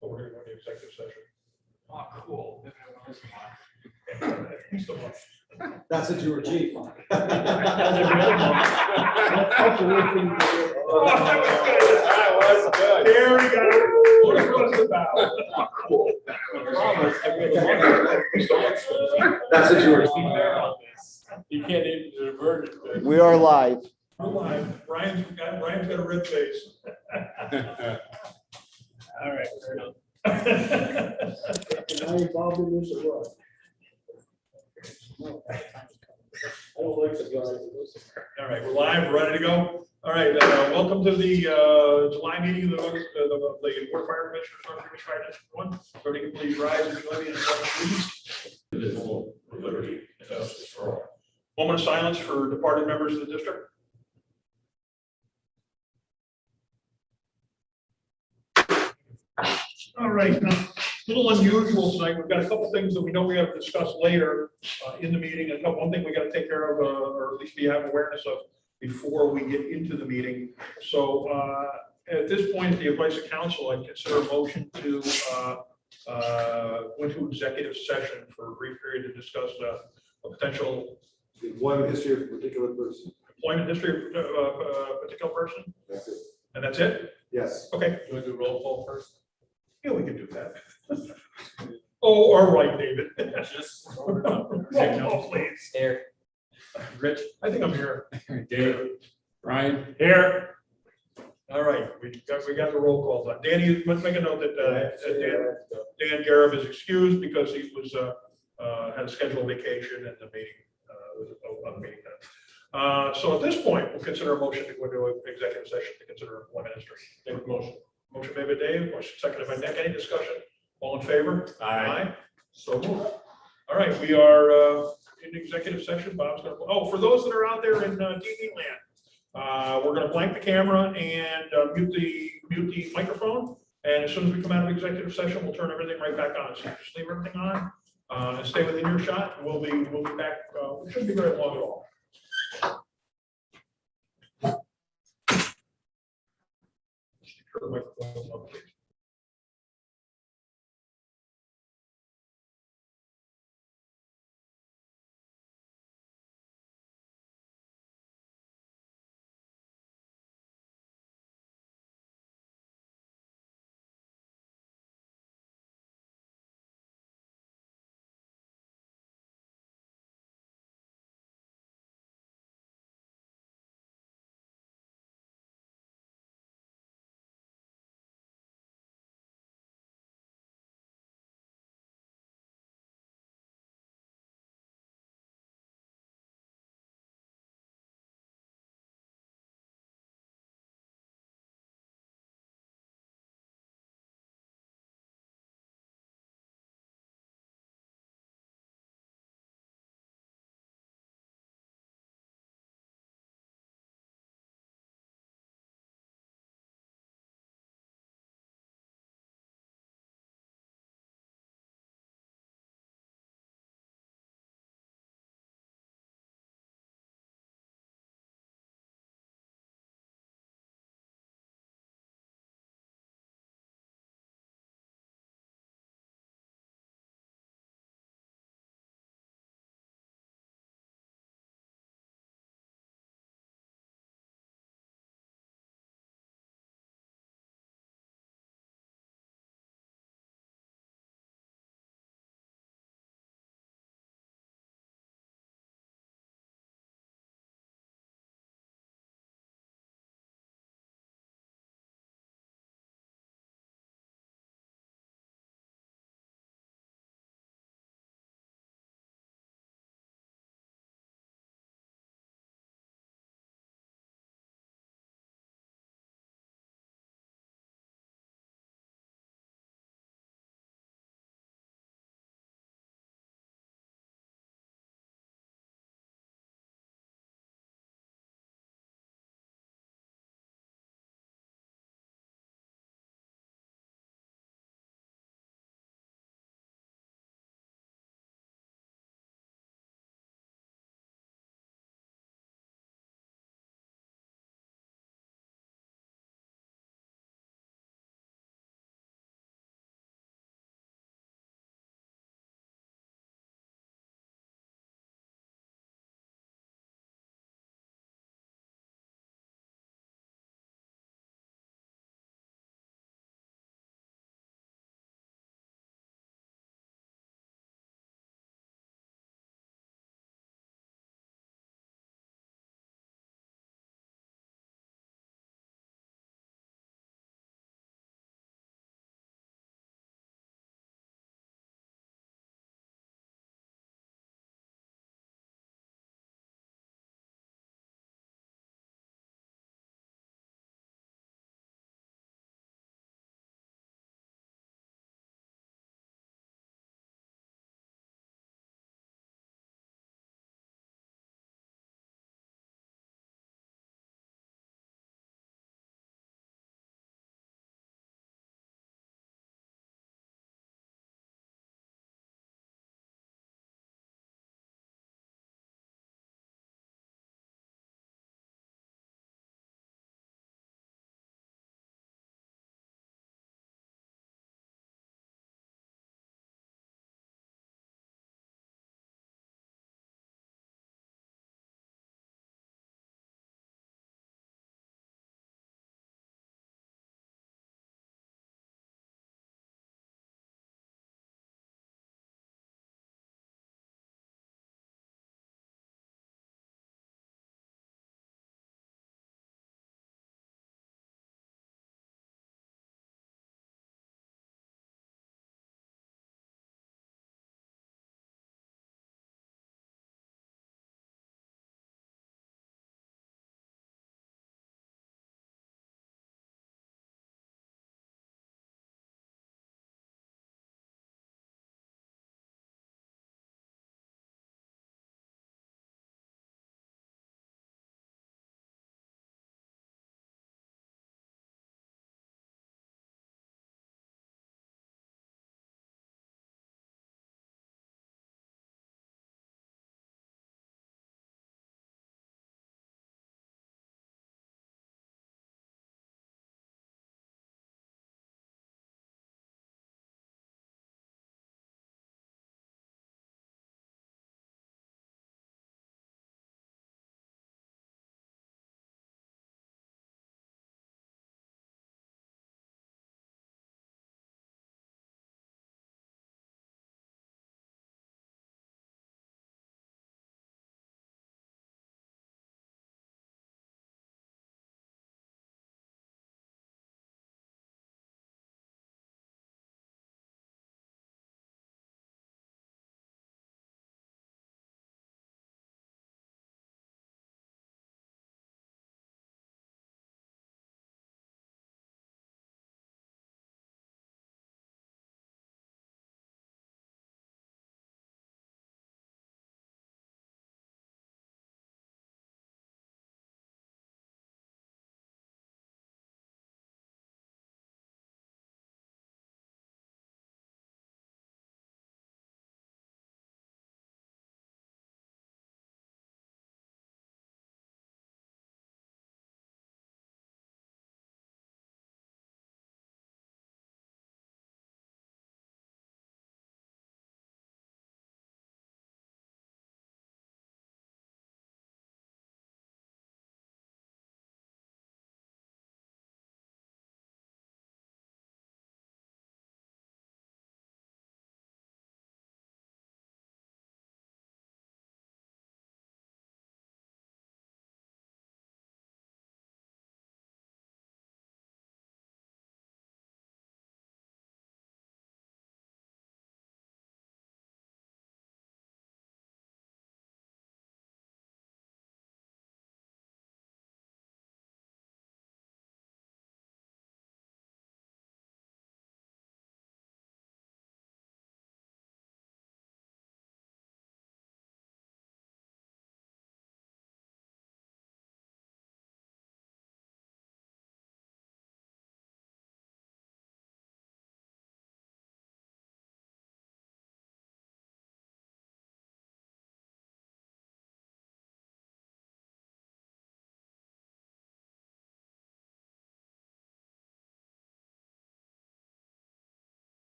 But we're gonna go into executive session. Oh, cool. So much. That's what you were chief. That was good. There we go. What was it about? Cool. That's what you were. You can't even divert it. We are live. We're live. Ryan's got a red face. All right, fair enough. Now you're involved in this or what? I don't like the guy. All right, we're live, we're ready to go. All right, welcome to the July meeting of the Board of Fire Commissioners on Durivage Fire District 1. Everybody can please rise and join me in the pledge of allegiance. Liberty and justice for all. Moment of silence for departed members of the district. All right, now, a little unusual tonight. We've got a couple things that we know we have to discuss later in the meeting. One thing we got to take care of, or at least we have awareness of before we get into the meeting. So at this point, at the advice of council, I consider a motion to go into executive session for a brief period to discuss a potential Employment history of a particular person. employment history of a particular person. That's it. And that's it? Yes. Okay. You want to do roll call first? Yeah, we can do that. Oh, all right, David. Just. Roll call, please. Here. Rich. I think I'm here. Dave. Brian. Here. All right, we got the roll call done. Danny, let's make a note that Dan Garib is excused because he was had a scheduled vacation and the meeting was on the meeting time. So at this point, we'll consider a motion to go into executive session to consider employment history. David, motion. Motion made by Dave, motion seconded by Nick. Any discussion? All in favor? Aye. So moved. All right, we are in executive session. Bob's gonna, oh, for those that are out there in TV land, we're gonna blank the camera and mute the microphone. And as soon as we come out of executive session, we'll turn everything right back on. So just leave everything on and stay within your shot. And we'll be back. It shouldn't be very long at all. Turn the microphone on, please.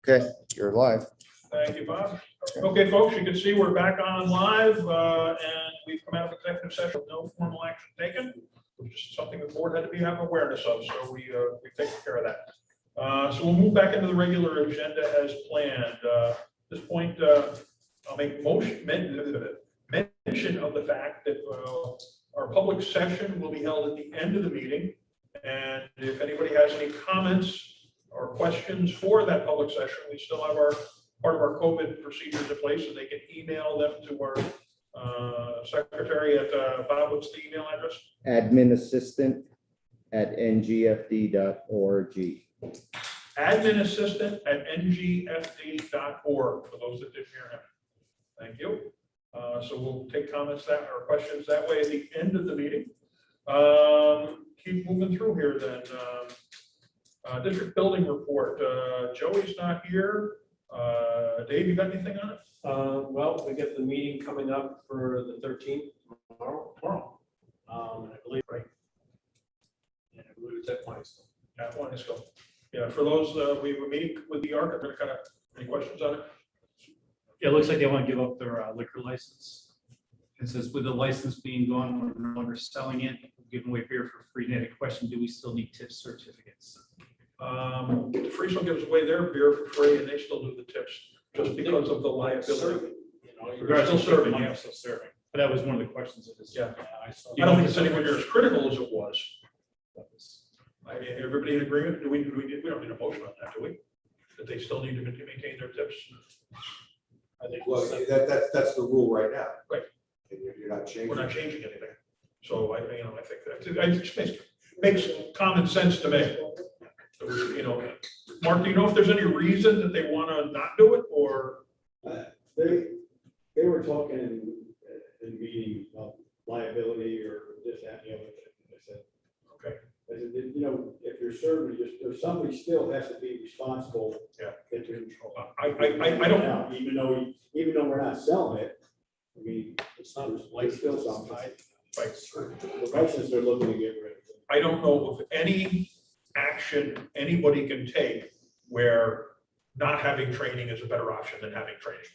Okay, you're live. Thank you, Bob. Okay, folks, you can see we're back on live, and we've come out of executive session with no formal action taken, which is something the board had to have awareness of, so we've taken care of that. So we'll move back into the regular agenda as planned. At this point, I'll make mention of the fact that our public session will be held at the end of the meeting. And if anybody has any comments or questions for that public session, we still have our part of our COVID procedures in place, so they can email them to our secretary at Bob, what's the email address? adminassistant@ngfd.org. adminassistant@ngfd.org, for those that didn't hear him. Thank you. So we'll take comments that or questions that way at the end of the meeting. Keep moving through here then. District building report. Joey's not here. Dave, you got anything on it? Well, we get the meeting coming up for the 13th tomorrow. And I believe, right? And I believe it's at Point. At one is go. Yeah, for those, we were meeting with the ARC. I'm gonna kind of, any questions on it? Yeah, it looks like they want to give up their liquor license. It says with the license being gone, we're no longer selling it, giving away beer for free. They had a question, do we still need tip certificates? The Freestone gives away their beer for free and they still do the tips just because of the liability. Regardless still of serving, money, yeah. I'm still serving. But that was one of the questions of this. Yeah. I saw. I don't think it's anywhere near as critical as it was. That was- Everybody in agreement? We don't need a motion on that, do we? That they still need to maintain their tips? I think Well, that's the rule right now. Right. And you're not changing. We're not changing anything. So I think that, it just makes common sense to me. You know, Mark, do you know if there's any reason that they want to not do it or? They were talking in meeting about liability or this, that, and the other thing. I said, Okay. I said, you know, if you're serving, there's somebody still has to be responsible. Yeah. That you're- I don't. Now, even though we're not selling it, I mean, It's not there's still something. Right. The license they're looking to get rid of. I don't know of any action anybody can take where not having training is a better option than having training.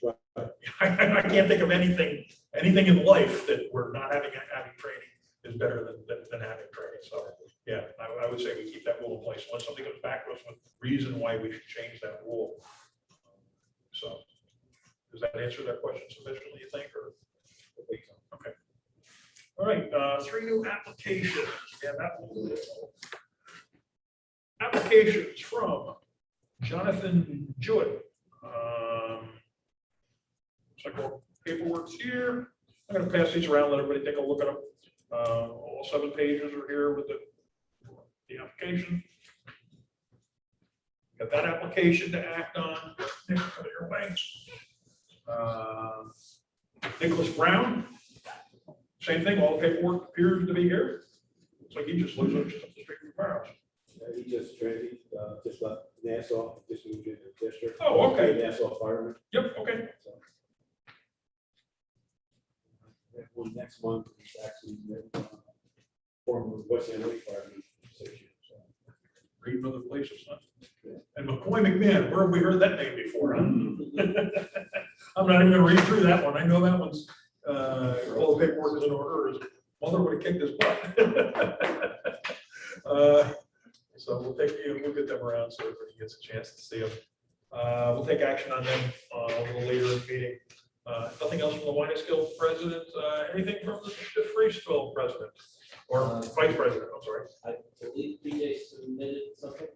I can't think of anything in life that we're not having training is better than having training. So yeah, I would say we keep that rule in place unless somebody comes back to us with reason why we should change that rule. So does that answer that question sufficiently, you think, or? Okay. All right, 3 new applications. Yeah, that one. Applications from Jonathan Jewett. Looks like our paperwork's here. I'm gonna pass these around, let everybody take a look at them. All 7 pages are here with the application. Got that application to act on. Your way. Nicholas Brown. Same thing, all the paperwork appears to be here. Looks like he just lives up just up the street from our house. He just left Nassau, just moved into the district. Oh, okay. Nassau fireman. Yep, okay. So, well, next month, he's actually former West End Lake fireman. for 6 years, so. Reading other places, huh? And McCoy McMahon, where have we heard that name before? Huh? I'm not even gonna read through that one. I know that one's, all the paperwork is in order, or his mother would have kicked his butt. So we'll get them around so everybody gets a chance to see them. We'll take action on them a little later in the meeting. Nothing else from the Wynneskill president, anything from the Freesville president or vice president, I'm sorry. I believe BJ submitted something.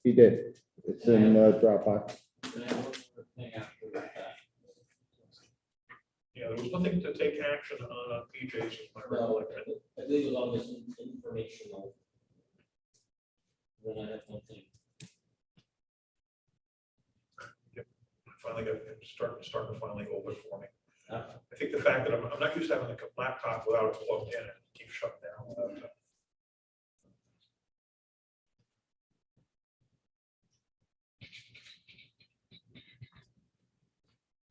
He did. It's in Dropbox. And I looked for the thing after that. Yeah, there was nothing to take action on PJ's, is my No, recollection. I believe it was all this informational. Then I have one thing. Finally got it starting to finally open for me. Uh, I think the fact that I'm not used to having the laptop without it plugged in and keep shutting down.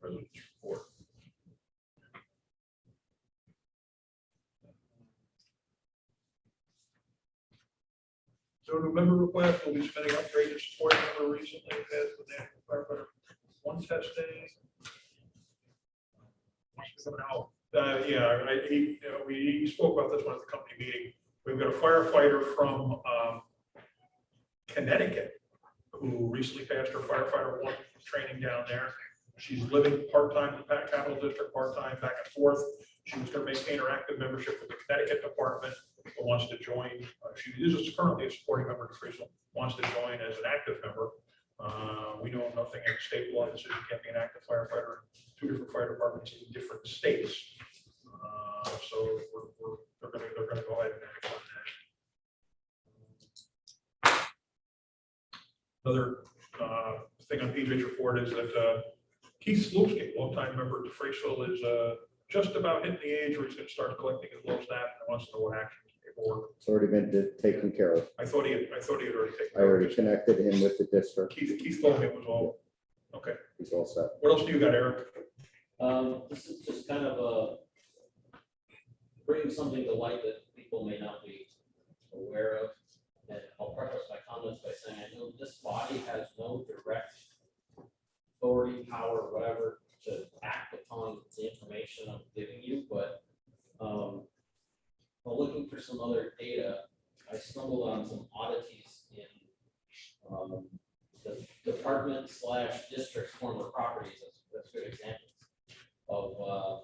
President's report. So remember request, we'll be spending upgraded support number recently as the National Firefighter One test day. Coming out. Yeah, we spoke about this one at the company meeting. We've got a firefighter from Connecticut who recently passed her firefighter one training down there. She's living part-time in the Capital District, part-time back and forth. She was going to maintain her active membership with the Connecticut department, but wants to join. She is currently a supporting member to Friesel, wants to join as an active member. We know nothing in state law that says you can't be an active firefighter in two different fire departments in different states. So they're going to go ahead and act on that. Another thing on PJ's report is that Keith Slewski, longtime member of Friesel, is just about hitting the age where he's going to start collecting his low staff and wants to know what actions paperwork. It's already been taken care of. I thought he had already taken. I already connected him with the district. Keith told me it was all okay. He's all set. What else do you got, Eric? This is just kind of bringing something to light that people may not be aware of. And I'll preface my comments by saying, I know this body has no direct authority, power, whatever, to act upon the information I'm giving you, but while looking for some other data, I stumbled on some oddities in the department / district's former properties. That's good examples of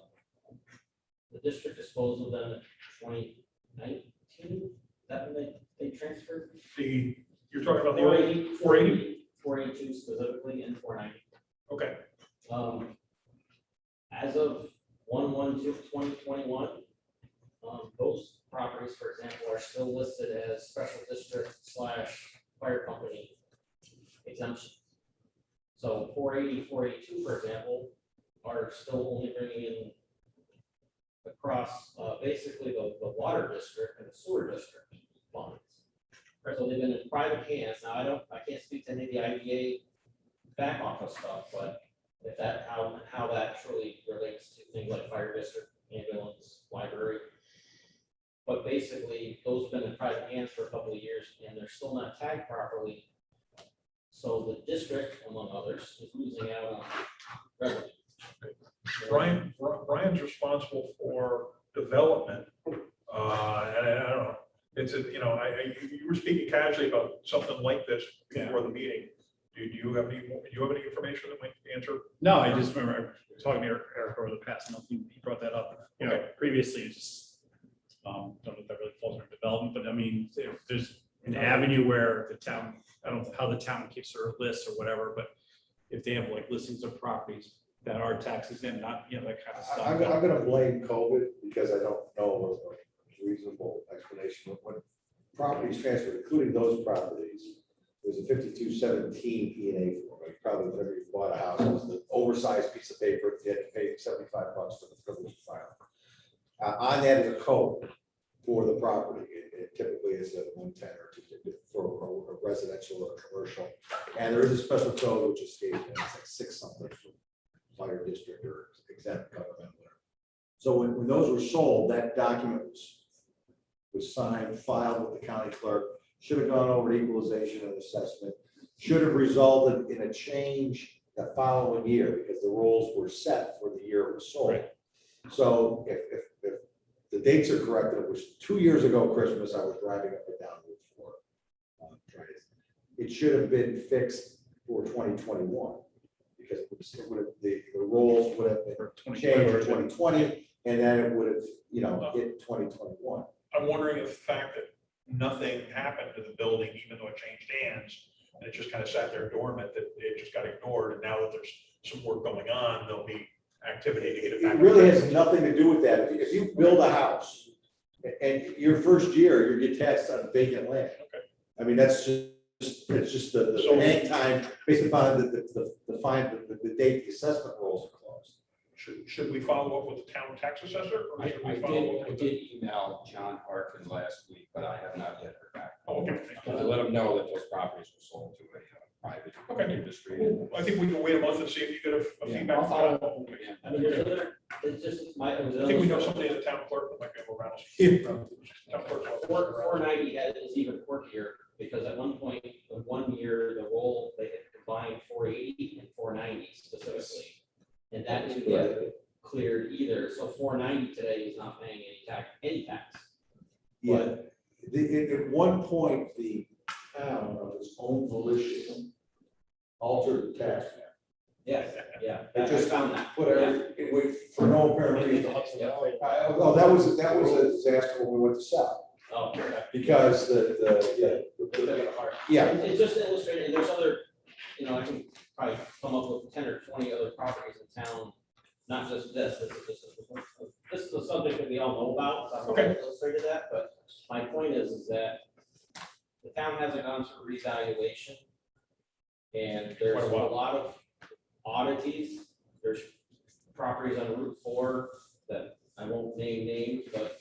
the district disposed of them in 2019. Is that when they transferred? You're talking about the old 480? 482 specifically, and 490. Okay. As of 1/1/2021, those properties, for example, are still listed as special district / fire company exemption. So 480, 482, for example, are still only bringing in across basically the water district and the sewer district funds. So they've been in private hands. Now I can't speak to any of the IDA back office stuff, but if that how that truly relates to things like fire district, ambulance, library. But basically, those have been in private hands for a couple of years and they're still not tagged properly. So the district, among others, is losing out on revenue. Brian's responsible for development. And I don't know. You were speaking casually about something like this before the meeting. Do you have any information that might answer? No, I just remember talking to Eric over the past month, he brought that up. Previously, it's just, don't know if that really falls under development, but I mean, if there's an avenue where the town, I don't know how the town keeps their lists or whatever, but if they have like listings of properties that are tax exempt, not, that kind of stuff. I'm gonna blame COVID because I don't know a reasonable explanation. When properties transferred, including those properties, there's a 5217 E&A form. Like probably whenever you bought a house, it was the oversized piece of paper. You had to pay $75 for the privilege to file. On that is a code for the property. It typically is a 110 or 250 for a residential or commercial. And there is a special code which escapes me. It's like 6 something for fire district or exempt government. So when those were sold, that document was signed, filed with the county clerk. Should have gone over to equalization and assessment, should have resulted in a change the following year because the rules were set for the year it was sold. Right. So if the dates are correct, it was 2 years ago Christmas, I was driving up and down Route 4. It should have been fixed for 2021 because it would have, the rules would have been changed for 2020 and then it would have, hit 2021. I'm wondering if the fact that nothing happened to the building, even though it changed hands, and it just kind of sat there dormant, that it just got ignored. And now that there's some work going on, there'll be activity to get it back. It really has nothing to do with that. If you build a house and your first year, you're taxed on vacant land. Okay. I mean, it's just the hang time based upon the date the assessment rolls are closed. Should we follow up with the town tax assessor? Or should we follow up I with did email John Harkin last week, but I have not yet heard back. Okay. To let him know that those properties were sold to a private Okay. industry. Well, I think we can wait a month and see if you get a Yeah, feedback. I'll from follow that. up with him again. I mean, there's other, it's just I think we know somebody at the town clerk that might be able to rattle. Town clerk. 490 is even quirkier because because at one point, in 1 year, the roll, they had combined 480 and 490 specifically. And that didn't get cleared either, so 490 today is not paying any tax. Yeah, at one point, the town of its own volition altered the tax map. Yes, yeah, It I just found that. put every, for no apparent reason. Yeah. Oh, that was a disaster when we went to sell, Oh, okay. because yeah. It just illustrated, and there's other, I can probably come up with 10 or 20 other properties in town, not just this, this is a subject that we all know about, so I've already illustrated that, but my point is that the town hasn't gone through revaluation, and there's a lot of oddities, there's properties on Route 4 that I won't name names, but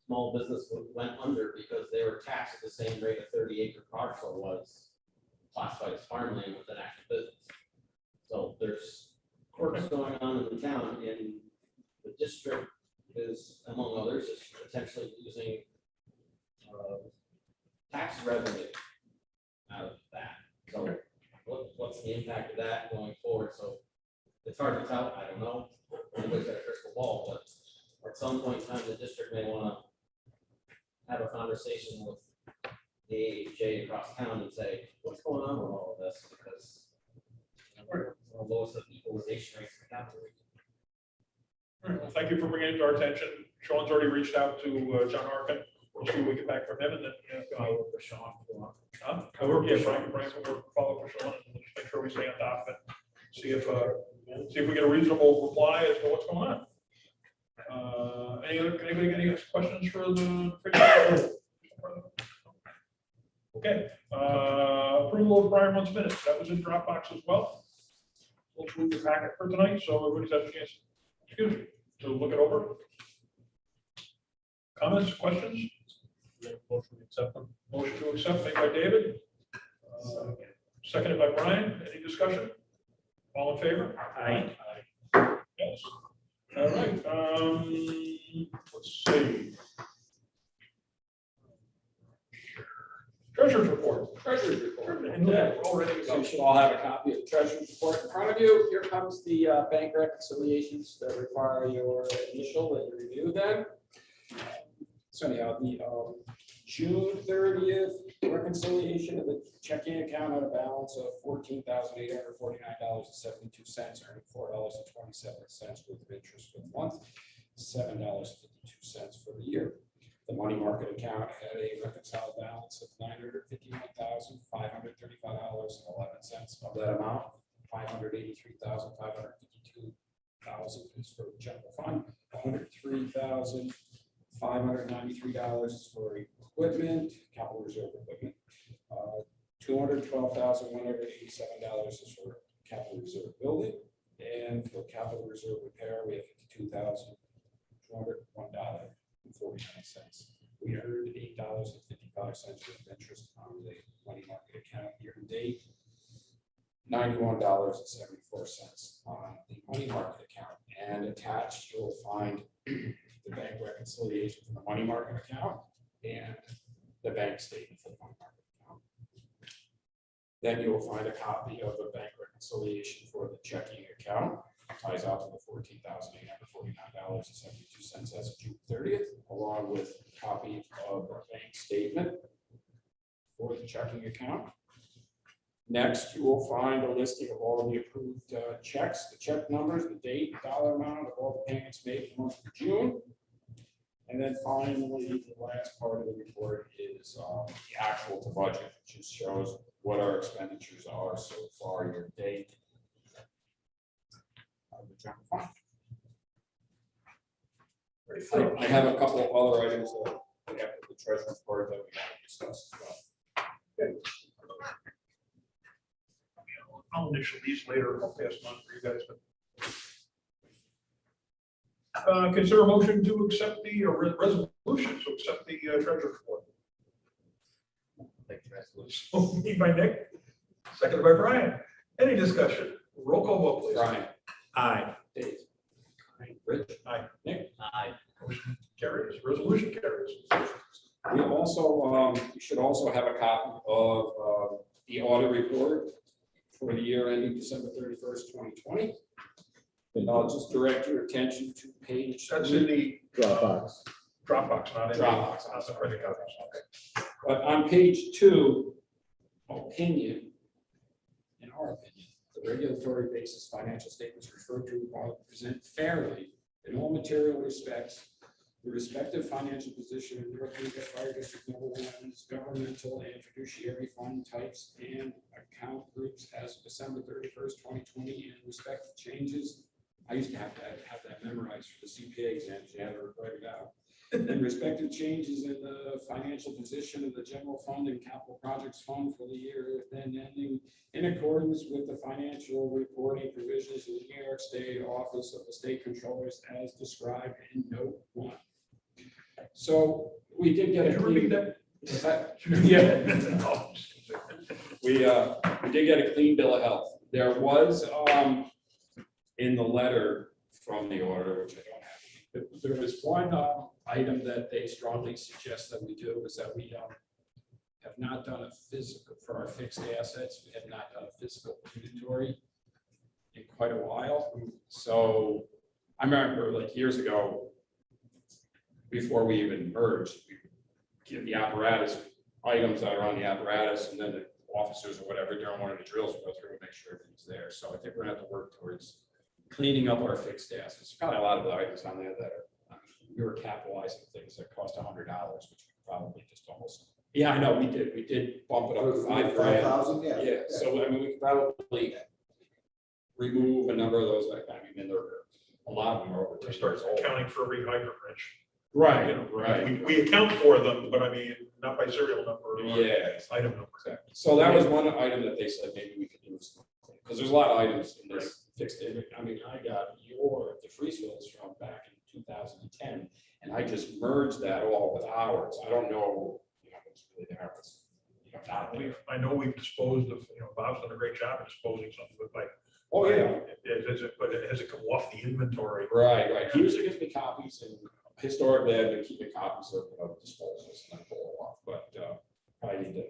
small business went under because they were taxed at the same rate a 30-acre parcel was classified as farmland with an active business. So there's quirks going on in the town, and the district is, among others, is potentially losing tax revenue out of that. So what's the impact of that going forward? So it's hard to tell. I don't know. Nobody's got a crystal ball, but at some point in time, the district may want to have a conversation with the AHJ across town and say, what's going on with all of this? Because we're the lowest of equalization rates in the capital region. All right, well, thank you for bringing it to our attention. Sean's already reached out to John Harkin. We'll see what we get back from him, and then, For Sean. Brian will follow up for Sean, and just make sure we stay on top of it. See if we get a reasonable reply as to what's going on. Anybody got any questions for the? Okay, approval of prior month's minutes, that was in Dropbox as well. We'll move the packet for tonight, so everybody's had a chance, to look it over. Comments, questions? Motion to accept them. Motion to accept made by David. Seconded by Brian. Any discussion? All in favor? Aye. Yes. All right, let's see. Treasurer's report. Treasurer's report. And we're all ready to So go. you should all have a copy of the treasurer's report in front of you. Here comes the bank reconciliations that require your initial and review then. So anyhow, the June 30th reconciliation of the checking account had a balance of $14,849.72, earning $4.27 worth of interest for the month, $7.52 for the year. The money market account had a reconciled balance of $951,535.11. Of that amount, $583,552 is for the general fund, $103,593 is for equipment, capital reserve equipment, $212,187 is for capital reserve building, and for capital reserve repair, we have $52,201.49. We earned $8.55 worth of interest on the money market account year to date, $91.74 on the money market account. And attached, you'll find the bank reconciliation for the money market account and the bank statement for the money market account. Then you will find a copy of the bank reconciliation for the checking account. Ties out to the $14,849.72 as of June 30th, along with a copy of the bank statement for the checking account. Next, you will find a listing of all of the approved checks, the check numbers, the date, dollar amount of all the payments made for the month of June. And then finally, the last part of the report is the actual to budget, which just shows what our expenditures are so far year to date. The general fund. I have a couple of other items that we have the treasurer's report that we have to discuss as well. I'll initial these later. I'll pass them on for you guys. But consider a motion to accept the resolution to accept the treasurer's report. So made by Nick, seconded by Brian. Any discussion? Roll call vote, please. Brian. Aye. Dave. Rich. Aye. Nick. Aye. Motion carries. Resolution carries. We also, you should also have a copy of the audit report for the year ending December 31st, 2020. And I'll just direct your attention to page. That's in the Dropbox. Dropbox, not in the. Dropbox, Not the printed copies, okay. But on page 2, opinion, in our opinion, the regulatory basis financial statements referred to are present fairly in all material respects. The respective financial position of North Riga Fire District Number 1's governmental and fiduciary fund types and account groups as of December 31st, 2020, and respective changes. I used to have that memorized for the CPA exams. You had to write it out. And respective changes in the financial position of the general fund and capital projects fund for the year then ending in accordance with the financial reporting provisions of the New York State Office of the State Controllers as described in note 1. So we did get Did a you repeat clean. that? Yeah. No. We did get a clean bill of health. There was, in the letter from the auditor, which I don't have, there was one item that they strongly suggest that we do is that we have not done a physical, for our fixed assets, we have not done a physical inventory in quite a while. So I remember like years ago, before we even merged, we give the apparatus items that are on the apparatus, and then the officers or whatever during one of the drills will go through and make sure everything's there. So I think we're gonna have to work towards cleaning up our fixed assets. Probably a lot of the items on there that are, we were capitalizing things that cost $100, which we probably just almost. Yeah, I know, we did bump it up to $5,000. 5,000, yeah. Yeah, so I mean, we could probably remove a number of those. I mean, there are a lot of them are over. To start accounting for every hydrant wrench. Right, You know, right. We account for them, but I mean, not by serial number. or Yeah. Item number. Exactly. So that was one item that they said maybe we could do, because there's a lot of items in this fixed. I mean, I got the freeze fills from back in 2010, and I just merged that all with ours. I don't know, what's really there. What's, not there. I know we've disposed of, Bob's done a great job of disposing something, but like. Oh, yeah. But has it come off the inventory? Right. He usually gives me copies, and historically I've been keeping copies of disposals and then pull them off, but I need to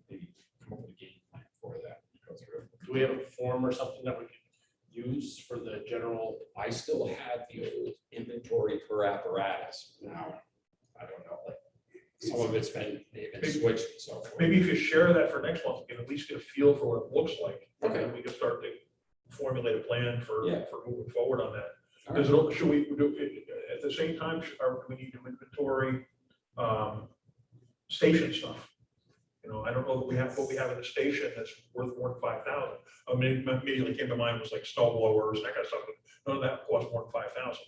maybe come up with a game plan for that. Go through. Do we have a form or something that we could use for the general? I still have the old inventory per apparatus. Now, I don't know, like some of it's been, they've been switched and so forth. Maybe if you share that for next month, we can at least get a feel for what it looks like. And Okay. then we can start to formulate a plan for Yeah. moving forward on that. All right. Should we do, at the same time, we need to inventory station stuff? I don't know that we have what we have in the station that's worth more than 5,000. I mean, immediately came to mind was like snow blowers, that kind of stuff, but none of that costs more than 5,000.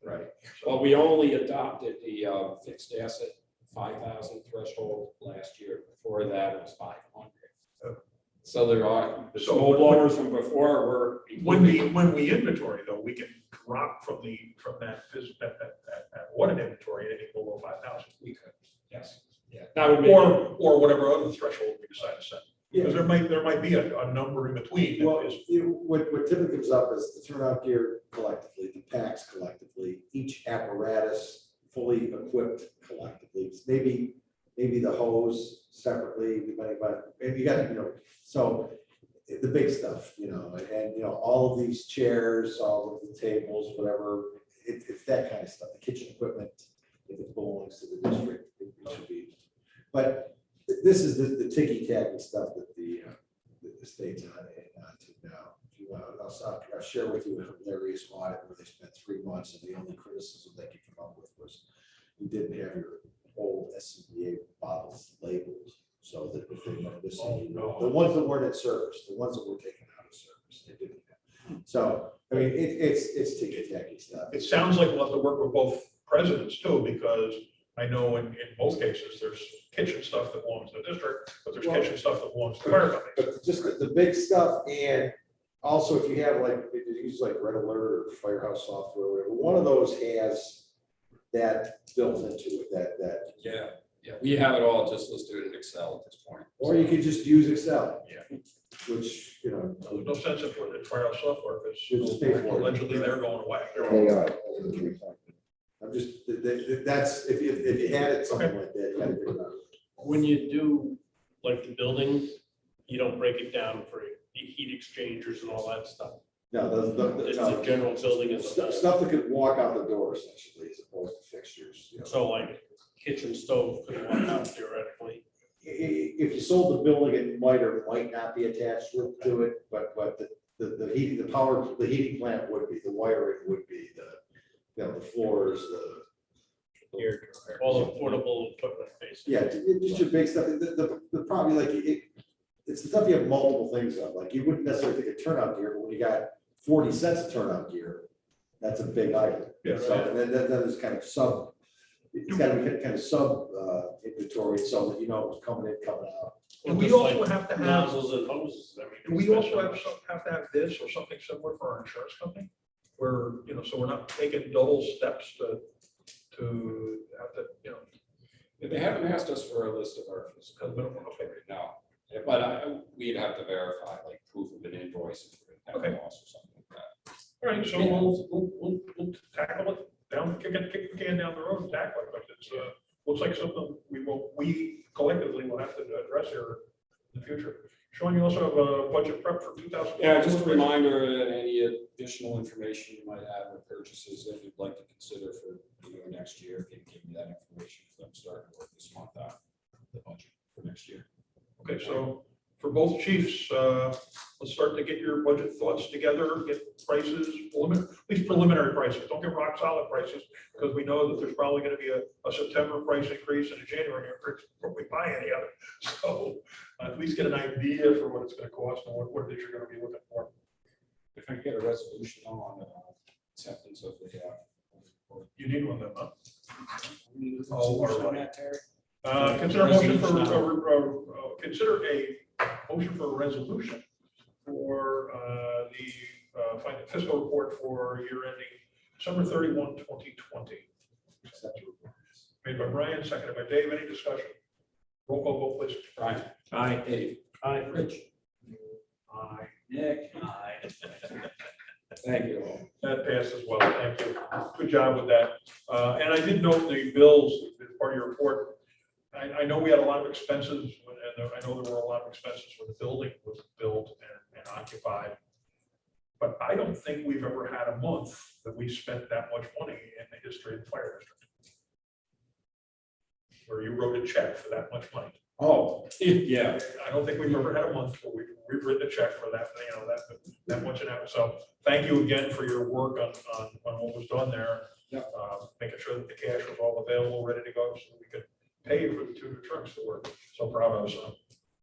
Right. Well, we only adopted the fixed asset 5,000 threshold last year. Before that, it was 500. So there are the So snow when- blowers from before were. When we inventory though, we can drop from that audit inventory anything below 5,000. We could, yes. Yeah. That would make. Or whatever other threshold we decide to set. Yeah. Because there might be a number in between. that Well, is- what typically comes up is the turnout gear collectively, the packs collectively, each apparatus fully equipped collectively. Maybe the hose separately, maybe you got, so the big stuff, and all of these chairs, all of the tables, whatever, it's that kind of stuff, the kitchen equipment, if it belongs to the district, it should be. But this is the ticky-tacky stuff that the state's on to now. If you want, I'll share with you a hilarious audit where they spent 3 months, and the only criticism they could come up with was you didn't have your old SCBA bottles labeled, so that if they went missing, the ones that weren't in service, the ones that were taken out of service, they didn't have. So, I mean, it's ticky-tacky stuff. It sounds like we'll have to work with both presidents too, because I know in both cases, there's kitchen stuff that belongs to the district, but there's kitchen stuff that belongs to the fire company. But just the big stuff, and also if you have like, if you use like Red Alert or Firehouse software, or whatever, one of those has that built into it, that, Yeah, we have it all, just let's do it in Excel at this point. or you could just use Excel. Yeah. Which, There's no sense in putting it in firehouse software, Should just pay because for it. allegedly they're going away. They are. I'm just, that's, if you had it, something like that, you gotta figure it out. When you do like the building, you don't break it down for heat exchangers and all that stuff. No, It's the general building as a stuff, whole. stuff that could walk out the door essentially, as opposed to fixtures, you know. So like kitchen stove could walk out theoretically. If you sold the building, it might or might not be attached to it, but the heating, the power, the heating plant would be, the wiring would be, the floors, All the portable equipment basically. yeah, just your big stuff. The problem, like, it's the stuff you have multiple things of, like, you wouldn't necessarily think of turnout gear, but when you got 40 sets of turnout gear, that's a big item. Yeah, So, and then there's kind of it's gotta be kind of sub inventory, so that you know what's coming in, coming out. Do we Just also like have to have, Nozzles and hoses. I mean, do we also have to have this or something similar for our insurance company? Where, you know, so we're not taking double steps to have to, you know, They haven't asked us for a list of our physical. because we don't want to pay. No, but we'd have to verify, like, proof of an invoice if we're gonna have a loss or something like that. All right, so we'll tackle it down, kick the can down the road and tackle it, but it's, looks like something we collectively will have to address here in the future. Sean, you also have a budget prep for 2000. Yeah, just a reminder that any additional information you might have or purchases that you'd like to consider for, next year, if you can give me that information, because I'm starting to work this month out the budget for next year. Okay, so for both chiefs, let's start to get your budget thoughts together, get prices, at least preliminary prices. Don't get rock solid prices, because we know that there's probably going to be a September price increase and a January increase before we buy any of it. So at least get an idea for what it's going to cost and what it is you're going to be looking for. If I get a resolution on acceptance of the. You need one then, huh? Oh, all right. Terry? Consider a motion consider a motion for a resolution for the fiscal report for year ending December 31, 2020. Made by Brian, seconded by Dave. Any discussion? Roll call vote, please. Brian. Aye. Dave. Aye. Rich. Aye. Nick. Aye. Thank you all. That passed as well. Thank you. Good job with that. And I did note the bills as part of your report. I know we had a lot of expenses, and I know there were a lot of expenses when the building was built and occupied. But I don't think we've ever had a month that we spent that much money in the history of the fire district. Where you wrote a check for that much money. Oh, yeah. I don't think we've ever had a month where we've written a check for that, that much. So thank you again for your work on what was done there. Yep. Making sure that the cash was all available, ready to go, so we could pay for the 2 new trucks that we're so proud of. So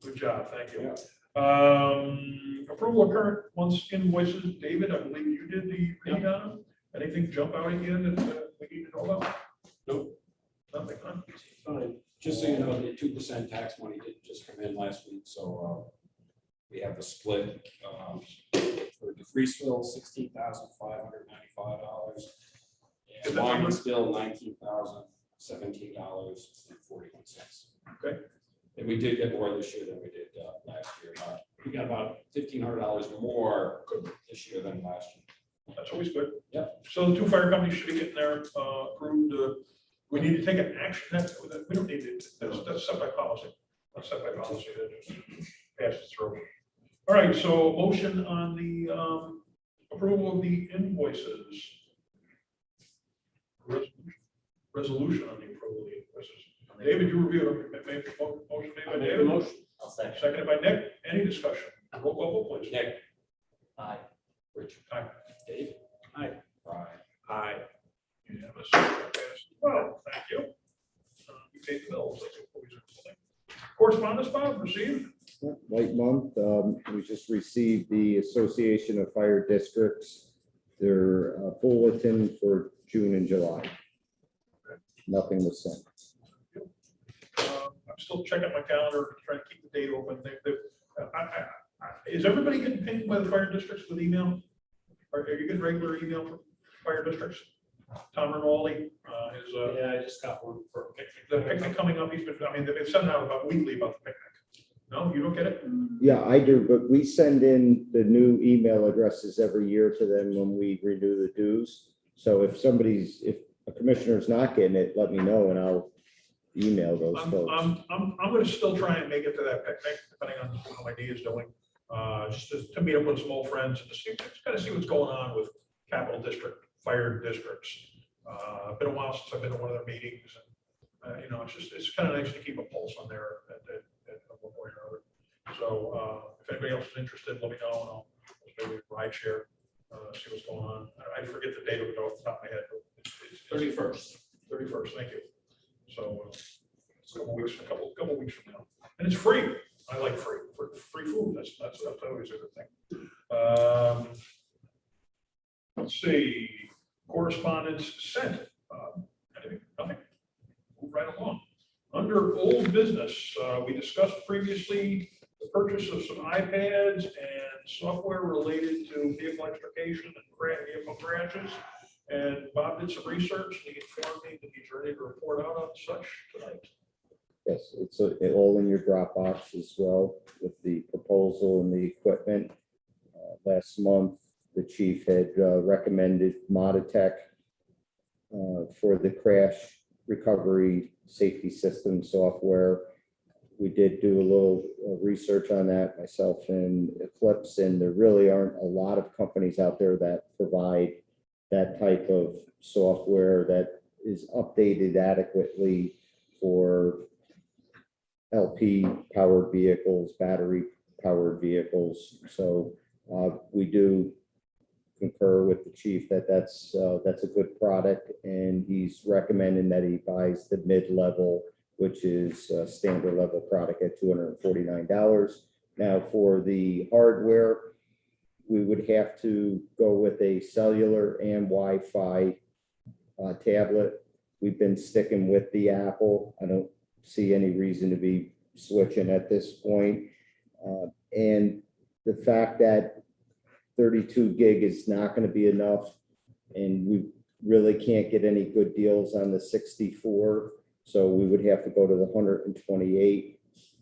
good job. Thank you. Approval of current month's invoices. David, I believe you did the reading on them. Anything jump out at you that we need to know about? Nope. Nothing, huh? Fine. Just so you know, the 2% tax money did just come in last week, so we have the split for DeFreeseville, $16,595. And Lymansville, $19,017.41. Okay. And we did get more this year than we did last year. We got about $1,500 more this year than last year. That's always good. Yep. So the 2 fire companies should be getting their approved. We need to take an action. We don't need it. That's set by policy. That's set by policy. That just passes through. All right. So motion on the approval of the invoices. Resolution on the approval of the invoices. David, you reviewed them. Motion made by David. Motion. I'll second. Seconded by Nick. Any discussion? Roll call vote, please. Nick. Aye. Rich. Aye. Dave. Aye. Brian. Aye. Unanimous. Well, thank you. We paid the bills. That's what we do. Correspondence, Bob, received? Light month, we just received the Association of Fire Districts, their bulletin for June and July. Nothing was sent. I'm still checking my calendar, trying to keep the date open. Is everybody getting pinged by the fire districts with email? Are you getting regular email from fire districts? Tom Rinaldi is Yeah, I just got one for a picnic. the picnic coming up. They've been sending out about weekly about the picnic. No, you don't get it? Yeah, I do, but we send in the new email addresses every year to them when we renew the dues. So if a commissioner's not getting it, let me know and I'll email those I'm folks. gonna still try and make it to that picnic, depending on how my knee is doing. Just to meet up with some old friends and to see, just kind of see what's going on with Capital District, fire districts. Been a while since I've been to one of their meetings, and, you know, it's kind of nice to keep a pulse on there at one point or other. So, if anybody else is interested, let me know, and I'll maybe ride share, see what's going on. I forget the date of it off the top of my head, but it's 31st. 31st, thank you. So, it's a couple weeks from now, and it's free. I like free food. That's always a good thing. Let's see, correspondence sent. Anything? Nothing. Move right along. Under old business, we discussed previously the purchase of some iPads and software related to vehicle extrication and vehicle crashes. And Bob did some research, and he informed me that he's ready to report out on such tonight. Yes, it's all in your Dropbox as well with the proposal and the equipment. Last month, the chief had recommended Moditech for the crash recovery safety system software. We did do a little research on that, myself and Eclipse, and there really aren't a lot of companies out there that provide that type of software that is updated adequately for LP powered vehicles, battery powered vehicles. So we do concur with the chief that that's a good product, and he's recommending that he buys the mid-level, which is a standard level product at $249. Now for the hardware, we would have to go with a cellular and Wi-Fi tablet. We've been sticking with the Apple. I don't see any reason to be switching at this point. And the fact that 32 gig is not going to be enough, and we really can't get any good deals on the 64. So we would have to go to the 128,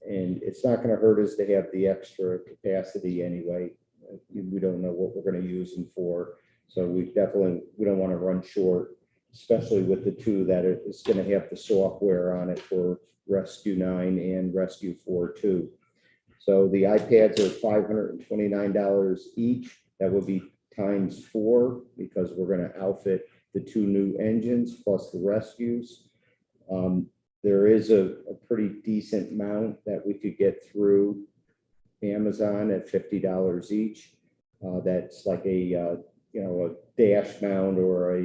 and it's not going to hurt us to have the extra capacity anyway. We don't know what we're going to use them for. So we don't want to run short, especially with the two that is going to have the software on it for Rescue 9 and Rescue 4 too. So the iPads are $529 each. That would be times 4 because we're going to outfit the 2 new engines plus the rescues. There is a pretty decent mount that we could get through Amazon at $50 each. That's like a a dash mount or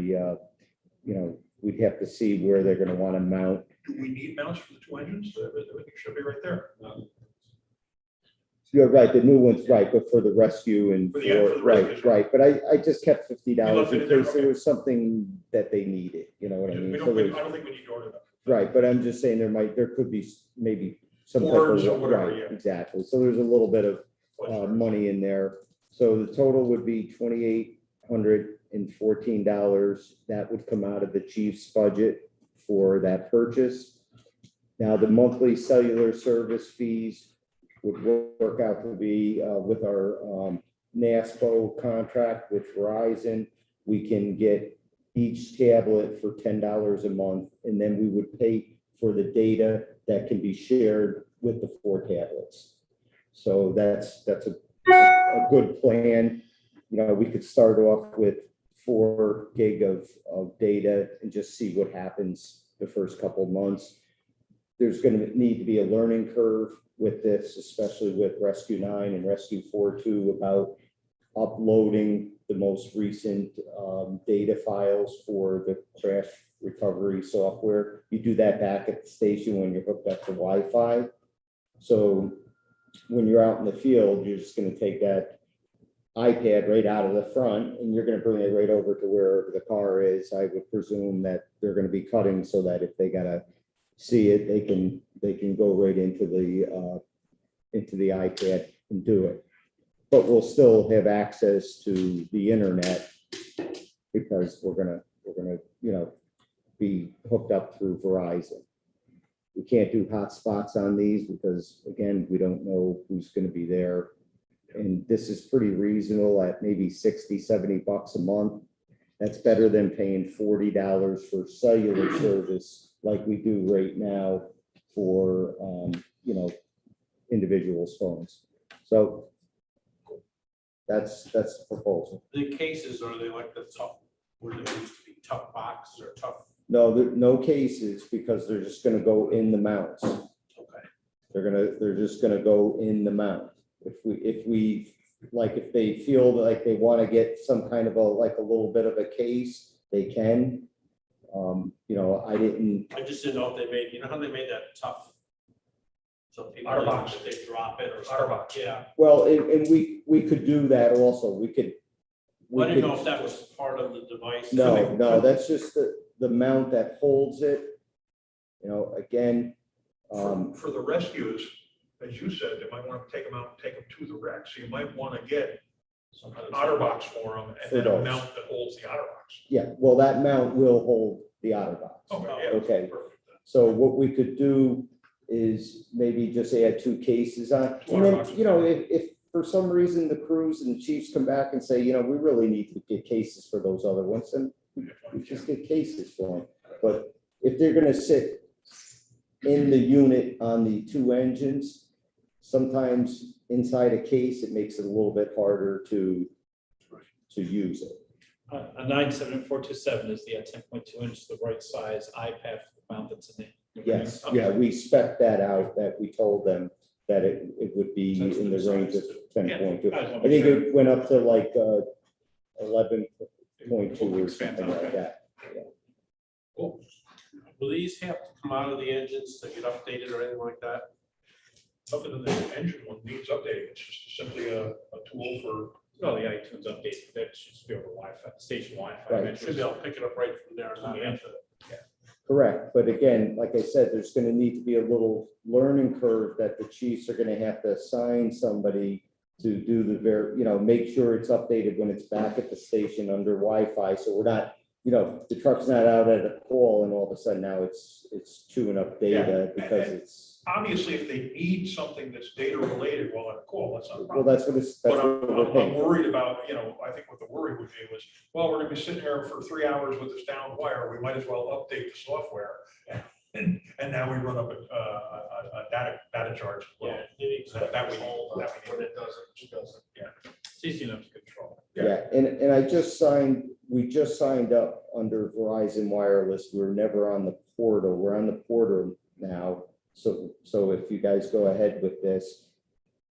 we'd have to see where they're going to want to mount. Do we need mounts for the 2 engines? Everything should be right there. You're right, the new one's right, but for the rescue and For the rescues, right. But I just kept $50 You left it in in there, case there okay. was something that they needed, you know what I mean? I So don't there's- think we need to order that. Right, but I'm just saying there could be maybe some type Boards or of, whatever, right, yeah. exactly. So there's a little bit of money in there. So the total would be $2,814. That would come out of the chief's budget for that purchase. Now, the monthly cellular service fees would work out to be with our NASPO contract with Verizon. We can get each tablet for $10 a month, and then we would pay for the data that can be shared with the 4 tablets. So that's a good plan. You know, we could start off with 4 gig of data and just see what happens the first couple of months. There's going to need to be a learning curve with this, especially with Rescue 9 and Rescue 4 too, about uploading the most recent data files for the crash recovery software. You do that back at the station when you're hooked up to Wi-Fi. So when you're out in the field, you're just going to take that iPad right out of the front and you're going to bring it right over to wherever the car is. I would presume that they're going to be cutting so that if they got to see it, they can go right into the iPad and do it. But we'll still have access to the internet because we're gonna be hooked up through Verizon. We can't do hotspots on these because again, we don't know who's going to be there. And this is pretty reasonable at maybe $60-70 a month. That's better than paying $40 for cellular service like we do right now for, individuals' phones. So that's the proposal. The cases, are they like the tough, where there used to be tough boxes or tough? No, no cases, because they're just gonna go in the mounts. Okay. They're just gonna go in the mount. If they feel like they want to get some kind of a little bit of a case, they can. I just didn't know if they made, you know how they made that tough? So people, OtterBox. if they drop it or. OtterBox. Yeah. Well, and we could do that also. We could. I didn't know if that was part of the device. No, that's just the mount that holds it. Again, For the rescues, as you said, they might want to take them out and take them to the wreck. So you might want to get Some kind an of- OtterBox for them and For then a those. mount that holds the OtterBox. yeah, well, that mount will hold the OtterBox. Okay, yeah. Okay. Perfect. So what we could do is maybe just add 2 cases on. And then, if for some reason the crews and the chiefs come back and say, we really need to get cases for those other ones, then we just get cases for them. But if they're gonna sit in the unit on the 2 engines, sometimes inside a case, it makes it a little bit harder to use it. A 97427 is the 10.2 inch, the right size iPad mount that's in it. Yes, yeah, we spec that out, that we told them that it would be in the range of 10.2. I think it went up to 11.2 or something like that. Cool. Will these have to come out of the engines to get updated or anything like that? Other than the engine one needs updating, it's just simply a tool for, Well, the iTunes update, that should be over Wi-Fi, station Wi-Fi. Right. That Should be able to pick it up right from there and not have to. Correct, but again, like I said, there's gonna need to be a little learning curve that the chiefs are gonna have to assign somebody to do make sure it's updated when it's back at the station under Wi-Fi, so we're not, the truck's not out at a call and all of a sudden now it's chewing up data because it's, obviously, if they need something that's data related while on a call, that's not a well, problem. that's But what we're I'm paying for. worried about, I think what the worry would be was, well, we're gonna be sitting here for 3 hours with this down wire, we might as well update the software. And now we run up a data charge. Well, that we need. Yeah. It's easy enough to control. Yeah, and we just signed up under Verizon Wireless. We were never on the portal. We're on the portal now. So if you guys go ahead with this,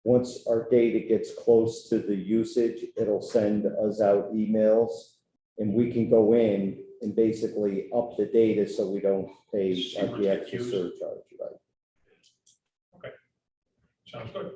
once our data gets close to the usage, it'll send us out emails and we can go in and basically up the data so we don't pay like the extra surcharge, right? Sounds good.